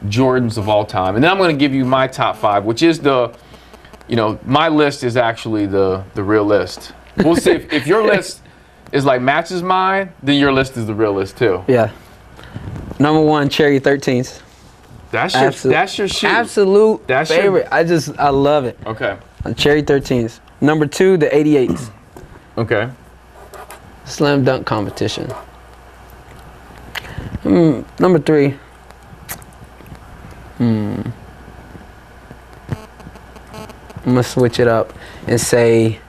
Jordans of all time. And then I'm going to give you my top 5, which is my list is actually the real list. We'll see if your list is like matches mine, then your list is the real list too. Yeah. Number 1, Cherry 13s. That's your shoe. Absolute favorite. I love it. Okay. Cherry 13s. Number 2, the 88s. Okay. Slam dunk competition. Number 3. I'm gonna switch it up and say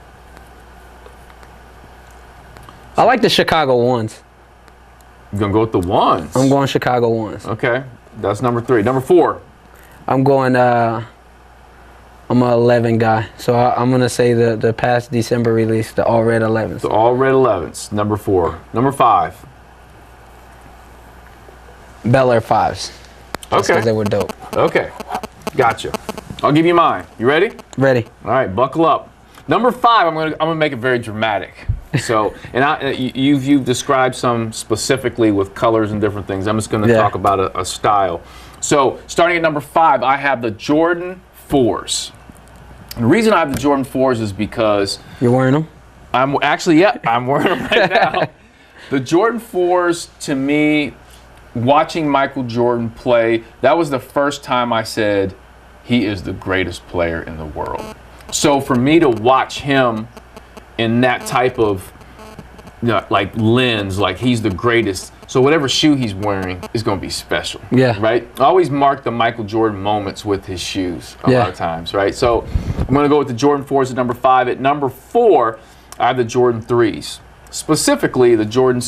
I like the Chicago ones. You're gonna go with the ones? I'm going Chicago ones. Okay. That's number 3. Number 4. I'm going I'm an 11 guy, so I'm gonna say the past December release, the all red 11s. The all red 11s. Number 4. Number 5. Bel Air 5s. Okay. Because they were dope. Okay. Gotcha. I'll give you mine. You ready? Ready. All right. Buckle up. Number 5. I'm gonna make it very dramatic. So, and you've described some specifically with colors and different things. I'm just gonna talk about a style. So, starting at number 5, I have the Jordan 4s. And the reason I have the Jordan 4s is because you're wearing them. I'm wearing them right now. The Jordan 4s, to me, watching Michael Jordan play, that was the first time I said he is the greatest player in the world. So for me to watch him in that type of like lens, like he's the greatest. So whatever shoe he's wearing is going to be special. Yeah. Right? I always mark the Michael Jordan moments with his shoes a lot of times, right? So I'm going to go with the Jordan 4s at number 5. At number 4, I have the Jordan 3s. Specifically, the Jordan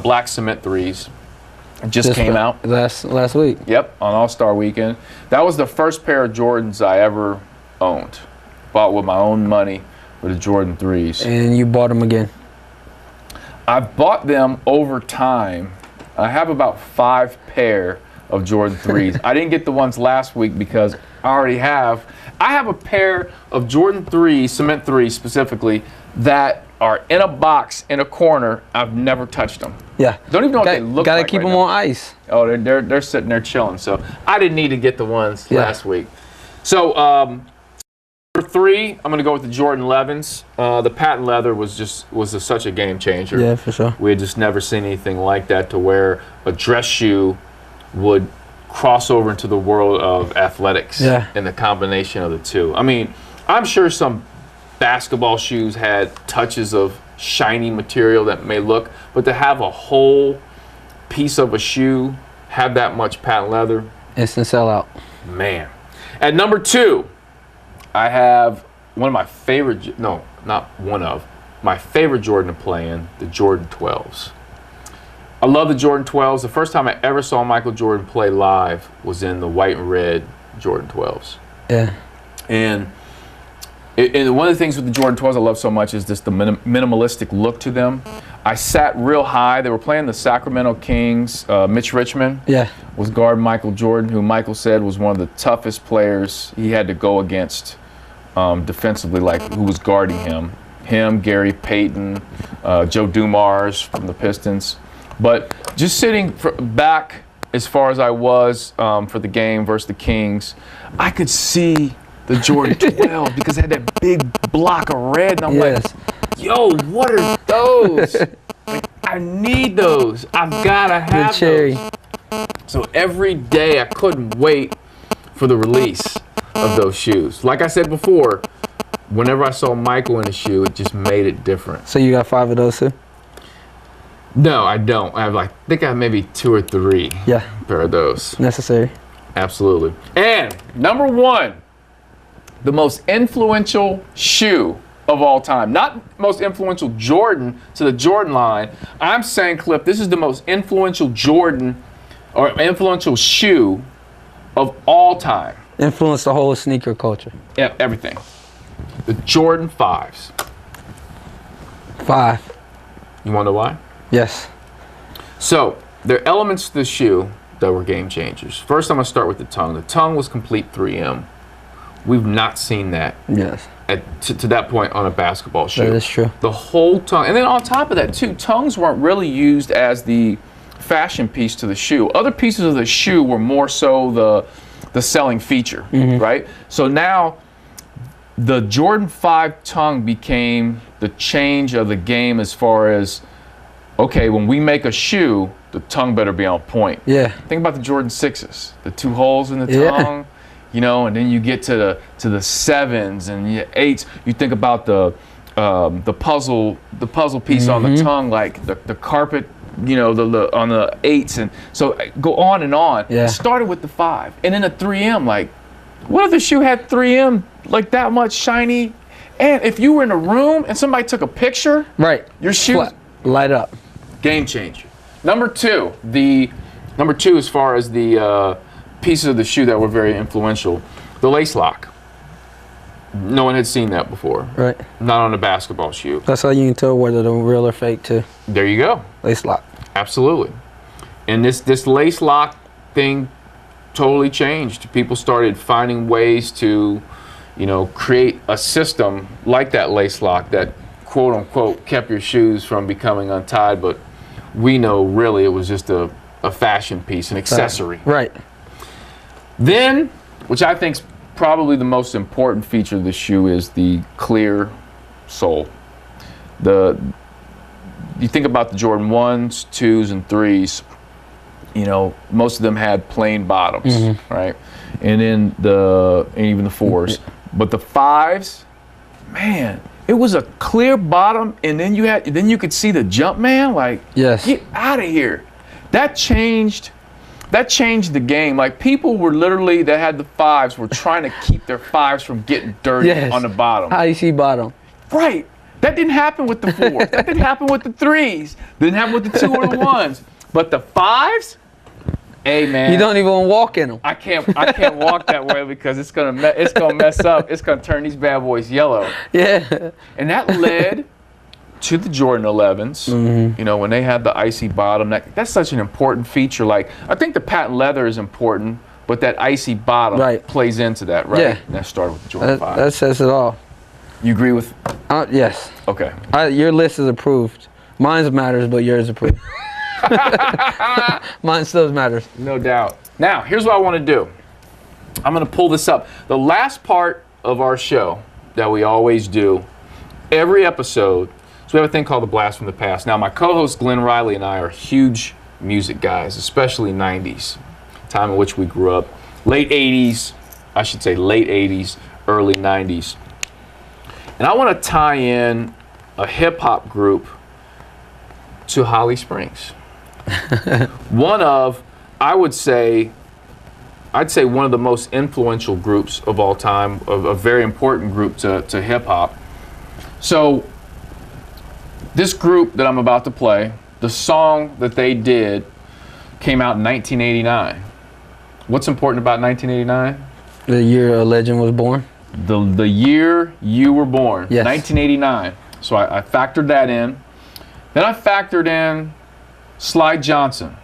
black cement 3s. Just came out. Last week. Yep, on All-Star Weekend. That was the first pair of Jordans I ever owned. Bought with my own money with the Jordan 3s. And you bought them again. I've bought them over time. I have about 5 pair of Jordan 3s. I didn't get the ones last week because I have a pair of Jordan 3s, cement 3s specifically, that are in a box in a corner. I've never touched them. Yeah. Don't even know what they look like. Gotta keep them on ice. Oh, they're sitting there chilling. So I didn't need to get the ones last week. So number 3, I'm gonna go with the Jordan 11s. The patent leather was such a game changer. Yeah, for sure. We had just never seen anything like that, to where a dress shoe would cross over into the world of athletics. Yeah. And the combination of the two. I mean, I'm sure some basketball shoes had touches of shiny material that may look, but to have a whole piece of a shoe have that much patent leather, instant sellout. Man. At number 2, I have one of my favorite, no, not one of, my favorite Jordan to play in, the Jordan 12s. I love the Jordan 12s. The first time I ever saw Michael Jordan play live was in the white and red Jordan 12s. Yeah. And one of the things with the Jordan 12s I love so much is just the minimalistic look to them. I sat real high. They were playing the Sacramento Kings. Mitch Richmond was guarding Michael Jordan, who Michael said was one of the toughest players he had to go against defensively, like who was guarding him. Him, Gary Payton, Joe Dumars from the Pistons. But just sitting back as far as I was for the game versus the Kings, I could see the Jordan 12 because it had that big block of red, and I'm like, yo, what are those? Like, I need those. I've gotta have those. So every day I couldn't wait for the release of those shoes. Like I said before, whenever I saw Michael in a shoe, it just made it different. So you got 5 of those too? No, I don't. I think I have maybe 2 or 3 pair of those. Necessary. Absolutely. And number 1, the most influential shoe of all time. Not most influential Jordan to the Jordan line. I'm saying, Cliff, this is the most influential Jordan or influential shoe of all time. Influenced the whole sneaker culture. Yeah, everything. The Jordan 5s. 5. You want to know why? Yes. So, there are elements to the shoe that were game changers. First, I'm going to start with the tongue. The tongue was complete 3M. We've not seen that to that point on a basketball shoe. That is true. The whole tongue. And then on top of that, too, tongues weren't really used as the fashion piece to the shoe. Other pieces of the shoe were more so the selling feature, right? So now the Jordan 5 tongue became the change of the game as far as, okay, when we make a shoe, the tongue better be on point. Yeah. Think about the Jordan 6s, the 2 holes in the tongue. You know, and then you get to the 7s and the 8s. You think about the puzzle piece on the tongue, like the carpet, you know, on the 8s, and so go on and on. Yeah. It started with the 5, and then the 3M. Like, what if the shoe had 3M like that much shiny? And if you were in a room and somebody took a picture, your shoe light up. Game changer. Number 2 as far as the pieces of the shoe that were very influential, the lace lock. No one had seen that before. Right. Not on a basketball shoe. That's how you can tell whether they're real or fake too. There you go. Lace lock. Absolutely. And this lace lock thing totally changed. People started finding ways to, you know, create a system like that lace lock that quote unquote kept your shoes from becoming untied, but we know really it was just a fashion piece, an accessory. Right. Then, which I think is probably the most important feature of the shoe, is the clear sole. You think about the Jordan 1s, 2s, and 3s, you know, most of them had plain bottoms, right? And then and even the 4s. But the 5s, man, It was a clear bottom, and then you could see the jump man. Like, Yes. get out of here. That changed the game. Like, people were literally, that had the 5s, were trying to keep their 5s from getting dirty Yes. on the bottom. How you see bottom? Right. That didn't happen with the 4s. That didn't happen with the 3s. Didn't happen with the 2 or the 1s. But the 5s, hey man. You don't even walk in them. I can't walk that way because it's gonna mess up. It's gonna turn these bad boys yellow. Yeah. And that led to the Jordan 11s. Mm-hmm. You know, when they had the icy bottom, that's such an important feature. Like, I think the patent leather is important, but that icy bottom Right. plays into that, right? Yeah. And that started with the Jordan 5. That says it all. You agree with? Yes. Okay. Your list is approved. Mine's matters, but yours approved. Mine still matters. No doubt. Now, here's what I want to do. I'm going to pull this up. The last part of our show that we always do, every episode, so we have a thing called the Blast from the Past. Now, my co-host Glenn Riley and I are huge music guys, especially 90s, time in which we grew up. Late 80s, I should say late 80s, early 90s. And I want to tie in a hip-hop group to Holly Springs. One of, I'd say one of the most influential groups of all time, a very important group to hip hop. So this group that I'm about to play, the song that they did came out in 1989. What's important about 1989? The year a legend was born. The year you were born, yes. 1989. So I factored that in. Then I factored in Sly Johnson,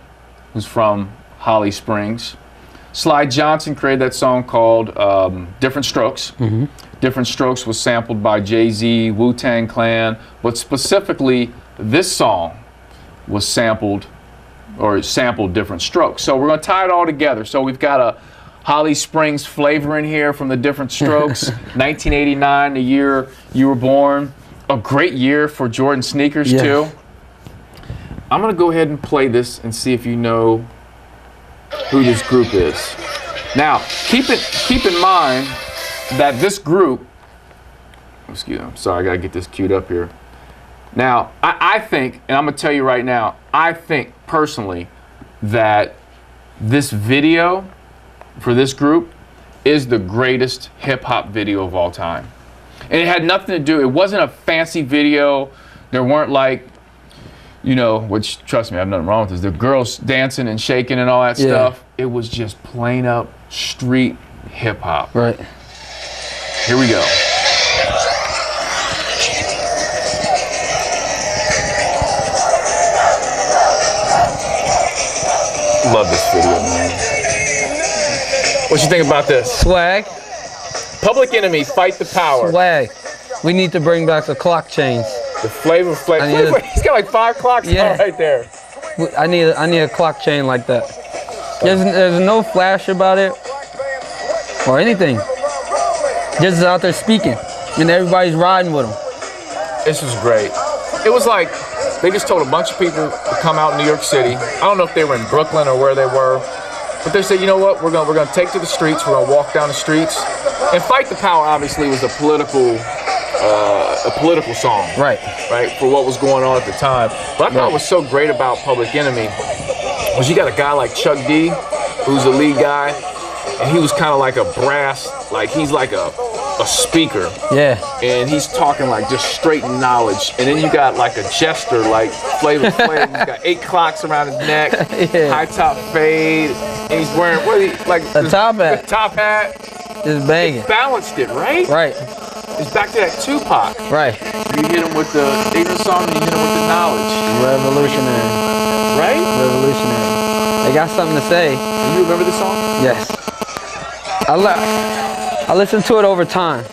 who's from Holly Springs. Sly Johnson created that song called Different Strokes. Mm-hmm. Different Strokes was sampled by Jay-Z, Wu-Tang Clan, but specifically this song was sampled Different Strokes. So we're going to tie it all together. So we've got a Holly Springs flavor in here from the Different Strokes. 1989, the year you were born. A great year for Jordan sneakers, yes. too. I'm going to go ahead and play this and see if you know who this group is. Now, keep in mind that this group, excuse me, I'm sorry, I got to get this queued up here. Now, I think, and I'm going to tell you right now, I think personally that this video for this group is the greatest hip-hop video of all time. And it had nothing to do, it wasn't a fancy video. There weren't like, you know, which, trust me, I have nothing wrong with this, the girls dancing and shaking and all that stuff. It was just plain up street hip hop. Right. Here we go. Love this video, man. What you think about this? Swag. Public Enemy, Fight the Power. Swag. We need to bring back the clock chains. The Flavor Flav. He's got like 5 clocks on right there. I need a clock chain like that. There's no flash about it or anything. Just out there speaking, and everybody's riding with them. This was great. It was like they just told a bunch of people to come out in New York City. I don't know if they were in Brooklyn or where they were, but they said, you know what, we're gonna take to the streets. We're gonna walk down the streets. And Fight the Power obviously was a political song, right, for what was going on at the time. But I thought what was so great about Public Enemy was you got a guy like Chuck D, who's the lead guy, and he was kind of like a brass, like he's like a speaker. Yeah. And he's talking like just straight knowledge. And then you got like a jester like Flavor Flav. He's got 8 clocks around his neck, high top fade, and he's wearing a top hat. The top hat. Just banging. He balanced it, right? Right. It's back to that Tupac. Right. You hit him with the ignorant song and you hit him with the knowledge. Revolutionary. Right? Revolutionary. They got something to say. Do you remember the song? Yes. I listened to it over time.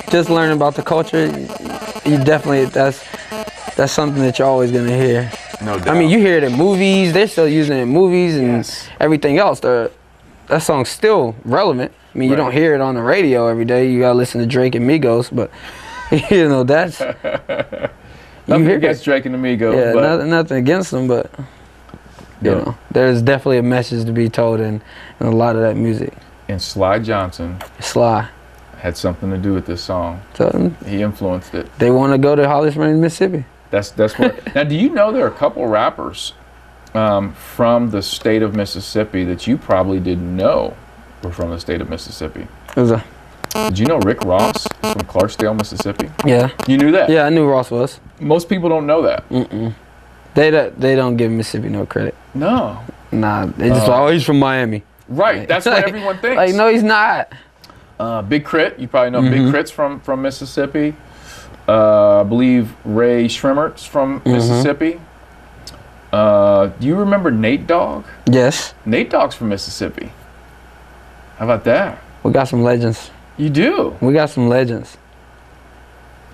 Just learning about the culture. You definitely, that's something that you're always gonna hear. No doubt. I mean, you hear it in movies. They're still using it in movies and everything else. That song's still relevant. I mean, you don't hear it on the radio every day. You gotta listen to Drake and Migos, but you know that's. Nothing against Drake and the Migos. Yeah, but nothing against them, but you know, there's definitely a message to be told in a lot of that music. And Sly Johnson. Sly. had something to do with this song. So He influenced it. they want to go to Holly Springs, Mississippi. That's what. Now, do you know there are a couple rappers from the state of Mississippi that you probably didn't know were from the state of Mississippi? Did you know Rick Ross is from Clarksdale, Mississippi? Yeah. You knew that? Yeah, I knew Ross was. Most people don't know that. They don't give Mississippi no credit. No. Nah, they just like, oh, he's from Miami. Right. That's what everyone thinks. Like, no, he's not. Big Crit. You probably know Big Crit's from Mississippi. I believe Ray Shrimmert's from Mississippi. Do you remember Nate Dogg? Yes. Nate Dogg's from Mississippi. How about that? We got some legends. You do. We got some legends.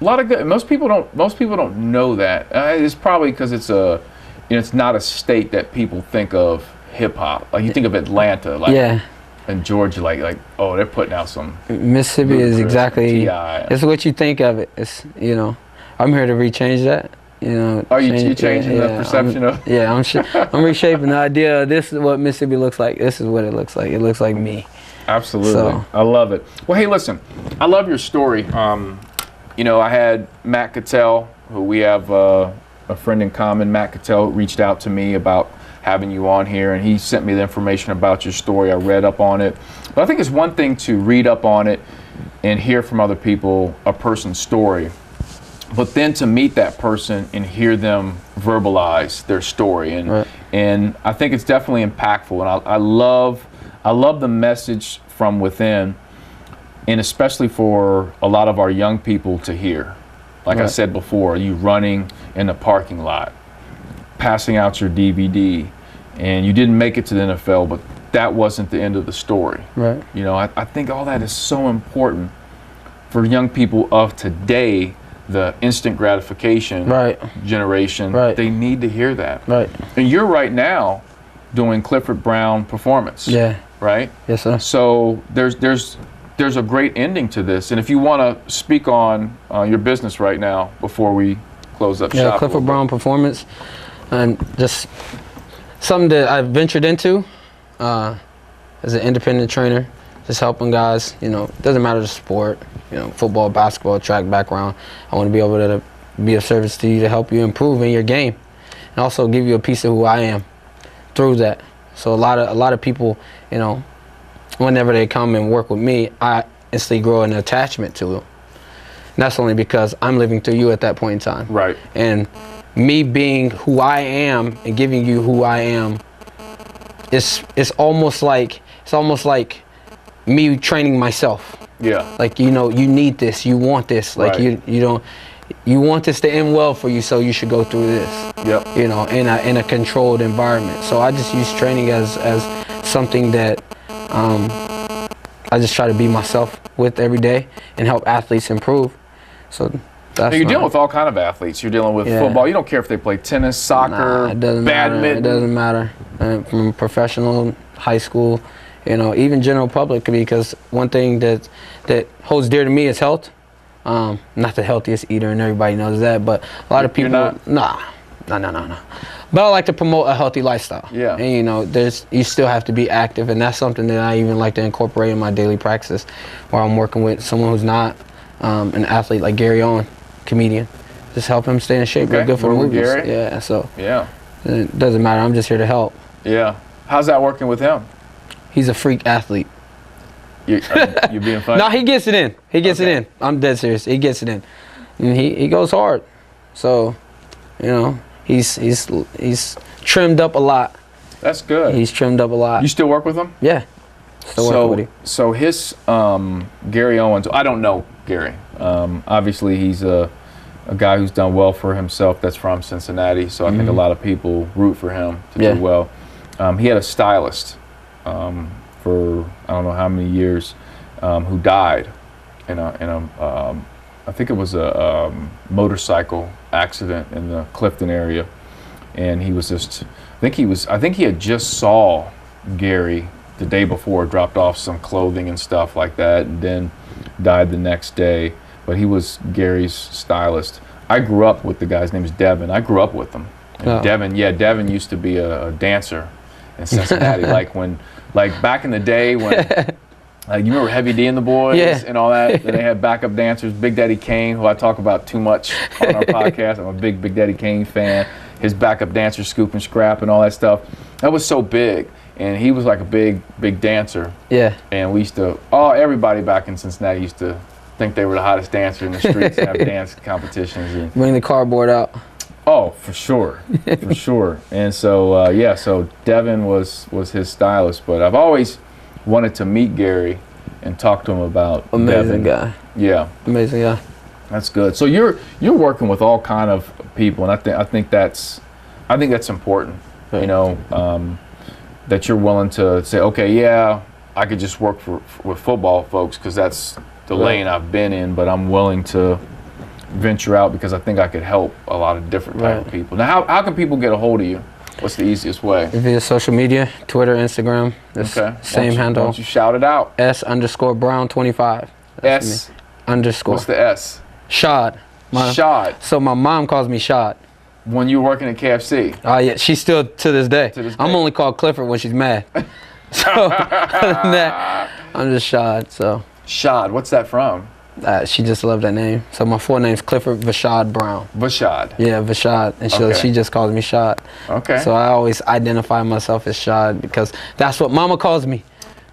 A lot of good. Most people don't know that. It's probably because it's not a state that people think of hip hop. Like you think of Atlanta, like and Georgia, like oh, they're putting out some. Mississippi is exactly. T.I. It's what you think of it. It's I'm here to rechange that. Are you changing the perception of? Yeah, I'm reshaping the idea. This is what Mississippi looks like. This is what it looks like. It looks like me. Absolutely. So. I love it. Well, hey, listen, I love your story. I had Matt Cattell, who we have a friend in common. Matt Cattell reached out to me about having you on here, and he sent me the information about your story. I read up on it. But I think it's one thing to read up on it and hear from other people a person's story, but then to meet that person and hear them verbalize their story. And I think it's definitely impactful. And I love the message from within, and especially for a lot of our young people to hear. Like I said before, you running in the parking lot, passing out your DVD, and you didn't make it to the NFL, but that wasn't the end of the story. Right. I think all that is so important for young people of today, the instant gratification generation. Right. They need to hear that. Right. And you're right now doing Clifford Brown Performance. Yeah. Right? Yes, sir. So there's a great ending to this. And if you want to speak on your business right now before we close up shop. Yeah, Clifford Brown Performance, and just something that I've ventured into as an independent trainer, just helping guys. It doesn't matter the sport, football, basketball, track background. I want to be able to be of service to you to help you improve in your game, and also give you a piece of who I am through that. So a lot of people, whenever they come and work with me, I instantly grow an attachment to them. And that's only because I'm living through you at that point in time. Right. And me being who I am and giving you who I am, it's almost like me training myself. Yeah. Like you need this, you want this. Like you want this to end well for you, so you should go through this. Yep. In a controlled environment. So I just use training as something that I just try to be myself with every day and help athletes improve. So that's now you're dealing with all kind of athletes. You're dealing with football. You don't care if they play tennis, soccer, it doesn't badminton. Matter. It doesn't matter. From professional, high school, even general public. Because one thing that holds dear to me is health. Not the healthiest eater, and everybody knows that. But a lot of people, no. But I like to promote a healthy lifestyle. Yeah. And you still have to be active, and that's something that I even like to incorporate in my daily practice, where I'm working with someone who's not an athlete, like Gary Owen, comedian. Just help him stay in shape. Okay. Good for movies. Gary? Yeah. So. Yeah. It doesn't matter. I'm just here to help. Yeah. How's that working with him? He's a freak athlete. You being funny? No, he gets it in. He gets it in. I'm dead serious. He gets it in, and he goes hard. So, he's trimmed up a lot. That's good. He's trimmed up a lot. You still work with him? Yeah. Still working with him. So his Gary Owens. I don't know Gary. Obviously, he's a guy who's done well for himself. That's from Cincinnati. So I think a lot of people root for him to do well. He had a stylist for I don't know how many years, who died in a I think it was a motorcycle accident in the Clifton area, and he was I think he had just saw Gary the day before, dropped off some clothing and stuff like that, and then died the next day. But he was Gary's stylist. I grew up with the guy's name is Devin. I grew up with him. And Devin used to be a dancer in Cincinnati, like back in the day when Like, you remember Heavy D and the Boys and all that? Then they had backup dancers, Big Daddy Kane, who I talk about too much on our podcast. I'm a big Big Daddy Kane fan. His backup dancers, Scoop and Scrap and all that stuff. That was so big. And he was like a big dancer. Yeah. And we used to, everybody back in Cincinnati used to think they were the hottest dancer in the streets and have dance competitions. And, bring the cardboard out. Oh, for sure. For sure. And so, so Devin was his stylist. But I've always wanted to meet Gary and talk to him about Amazing Devin. guy. Yeah. Amazing guy. That's good. So you're working with all kind of people, and I think that's important. Right. You know, that you're willing to say, okay, yeah, I could just work with football folks because that's the lane I've been in, but I'm willing to venture out because I think I could help a lot of different type of people. Now, how can people get a hold of you? What's the easiest way? Via social media, Twitter, Instagram. Okay. Same handle. Why don't you shout it out? S_Brown25. S _ What's the S? Shad. Shad. So my mom calls me Shad. When you were working at KFC? Yeah, she's still to this day. I'm only called Clifford when she's mad. So other than that, I'm just Shad. So. Shad. What's that from? She just loved that name. So my full name's Clifford Vashad Brown. Vashad. Yeah, Vashad. And she just calls me Shad. Okay. So I always identify myself as Shad because that's what Mama calls me.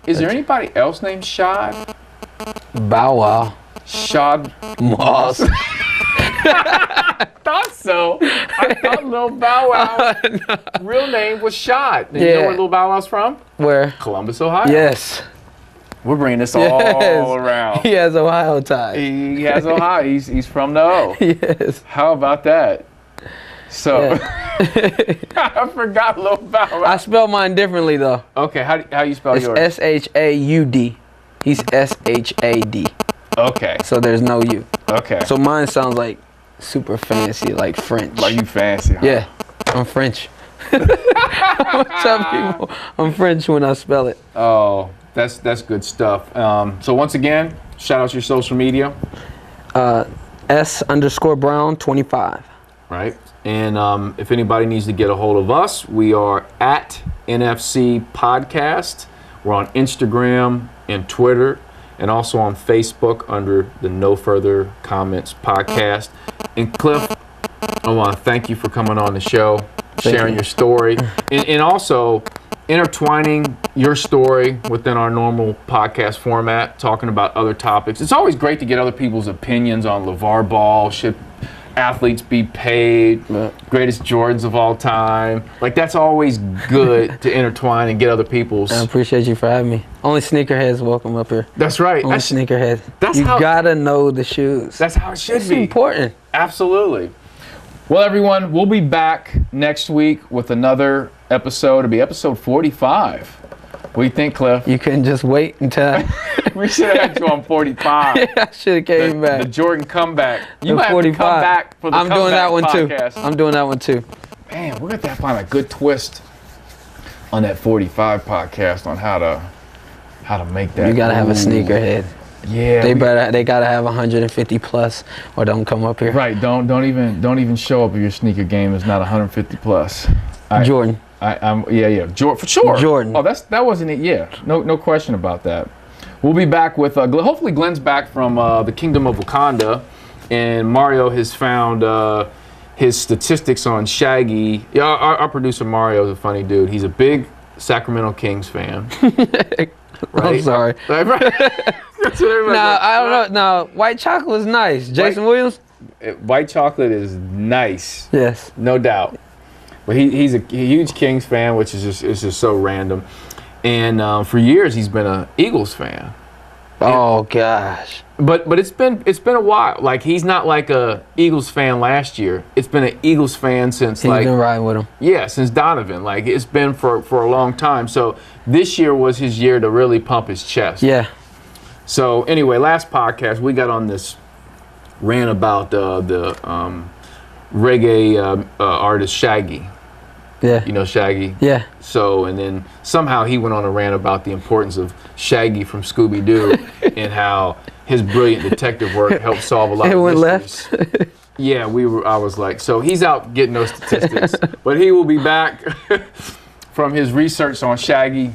Is there anybody else named Shad? Bow Wow. Shad Moss. I thought so. I thought Lil Bow Wow real name was Shad. And you know where Lil Bow Wow's from? Where? Columbus, Ohio. Yes. We're bringing this all around. He has Ohio ties. He has Ohio. He's from the O. Yes. How about that? So, I forgot Lil Bow Wow. I spell mine differently though. Okay, how you spell yours? It's SHAUD. He's SHAD. Okay. So there's no U. Okay. So mine sounds like super fancy, like French. Like you fancy, huh? Yeah, I'm French. I tell people I'm French when I spell it. Oh, that's good stuff. So once again, shout out your social media. S_Brown25. Right. And if anybody needs to get a hold of us, we are at NFC Podcast. We're on Instagram and Twitter, and also on Facebook under the No Further Comments Podcast. And Cliff, I want to thank you for coming on the show, sharing your story, and also intertwining your story within our normal podcast format, talking about other topics. It's always great to get other people's opinions on LeVar Ball, should athletes be paid, greatest Jordans of all time. Like, that's always good to intertwine and get other people's. I appreciate you for having me. Only sneakerheads welcome up here. That's right. Only sneakerheads. You gotta know the shoes. That's how it should be. It's important. Absolutely. Well, everyone, we'll be back next week with another episode. It'll be episode 45. What do you think, Cliff? You couldn't just wait until we should have had you on 45. I should have came back. The Jordan comeback. You might have to come back for the I'm doing that one podcast. too. I'm doing that one too. Man, we're going to have to find a good twist on that 45 podcast on how to make that. You got to have a sneakerhead. Yeah. They gotta have 150 plus or don't come up here. Right. Don't even show up if your sneaker game is not 150 plus. Jordan. Jordan for sure. Jordan. Oh, that wasn't it. Yeah. No question about that. We'll be back with hopefully Glenn's back from the Kingdom of Wakanda, and Mario has found his statistics on Shaggy. Yeah, our producer Mario is a funny dude. He's a big Sacramento Kings fan. Right? I'm sorry. I don't know. No, white chocolate is nice. Jason Williams? White chocolate is nice. Yes. No doubt. But he's a huge Kings fan, which is just so random. And for years he's been an Eagles fan. Oh gosh. But it's been a while. Like, he's not like a Eagles fan last year. It's been an Eagles fan since he's been riding with him. Yeah, since Donovan. Like, it's been for a long time. So this year was his year to really pump his chest. Yeah. So anyway, last podcast we got on this rant about the reggae artist Shaggy. Yeah. You know Shaggy? Yeah. So, and then somehow he went on a rant about the importance of Shaggy from Scooby-Doo and how his brilliant detective work helped solve a lot of mysteries. It went left. Yeah, I was like, so he's out getting those statistics. But he will be back from his research on Shaggy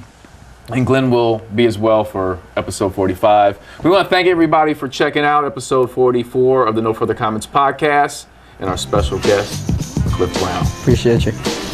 And Glenn will be as well for episode 45. We want to thank everybody for checking out episode 44 of the No Further Comments podcast and our special guest, Cliff Brown. Appreciate you.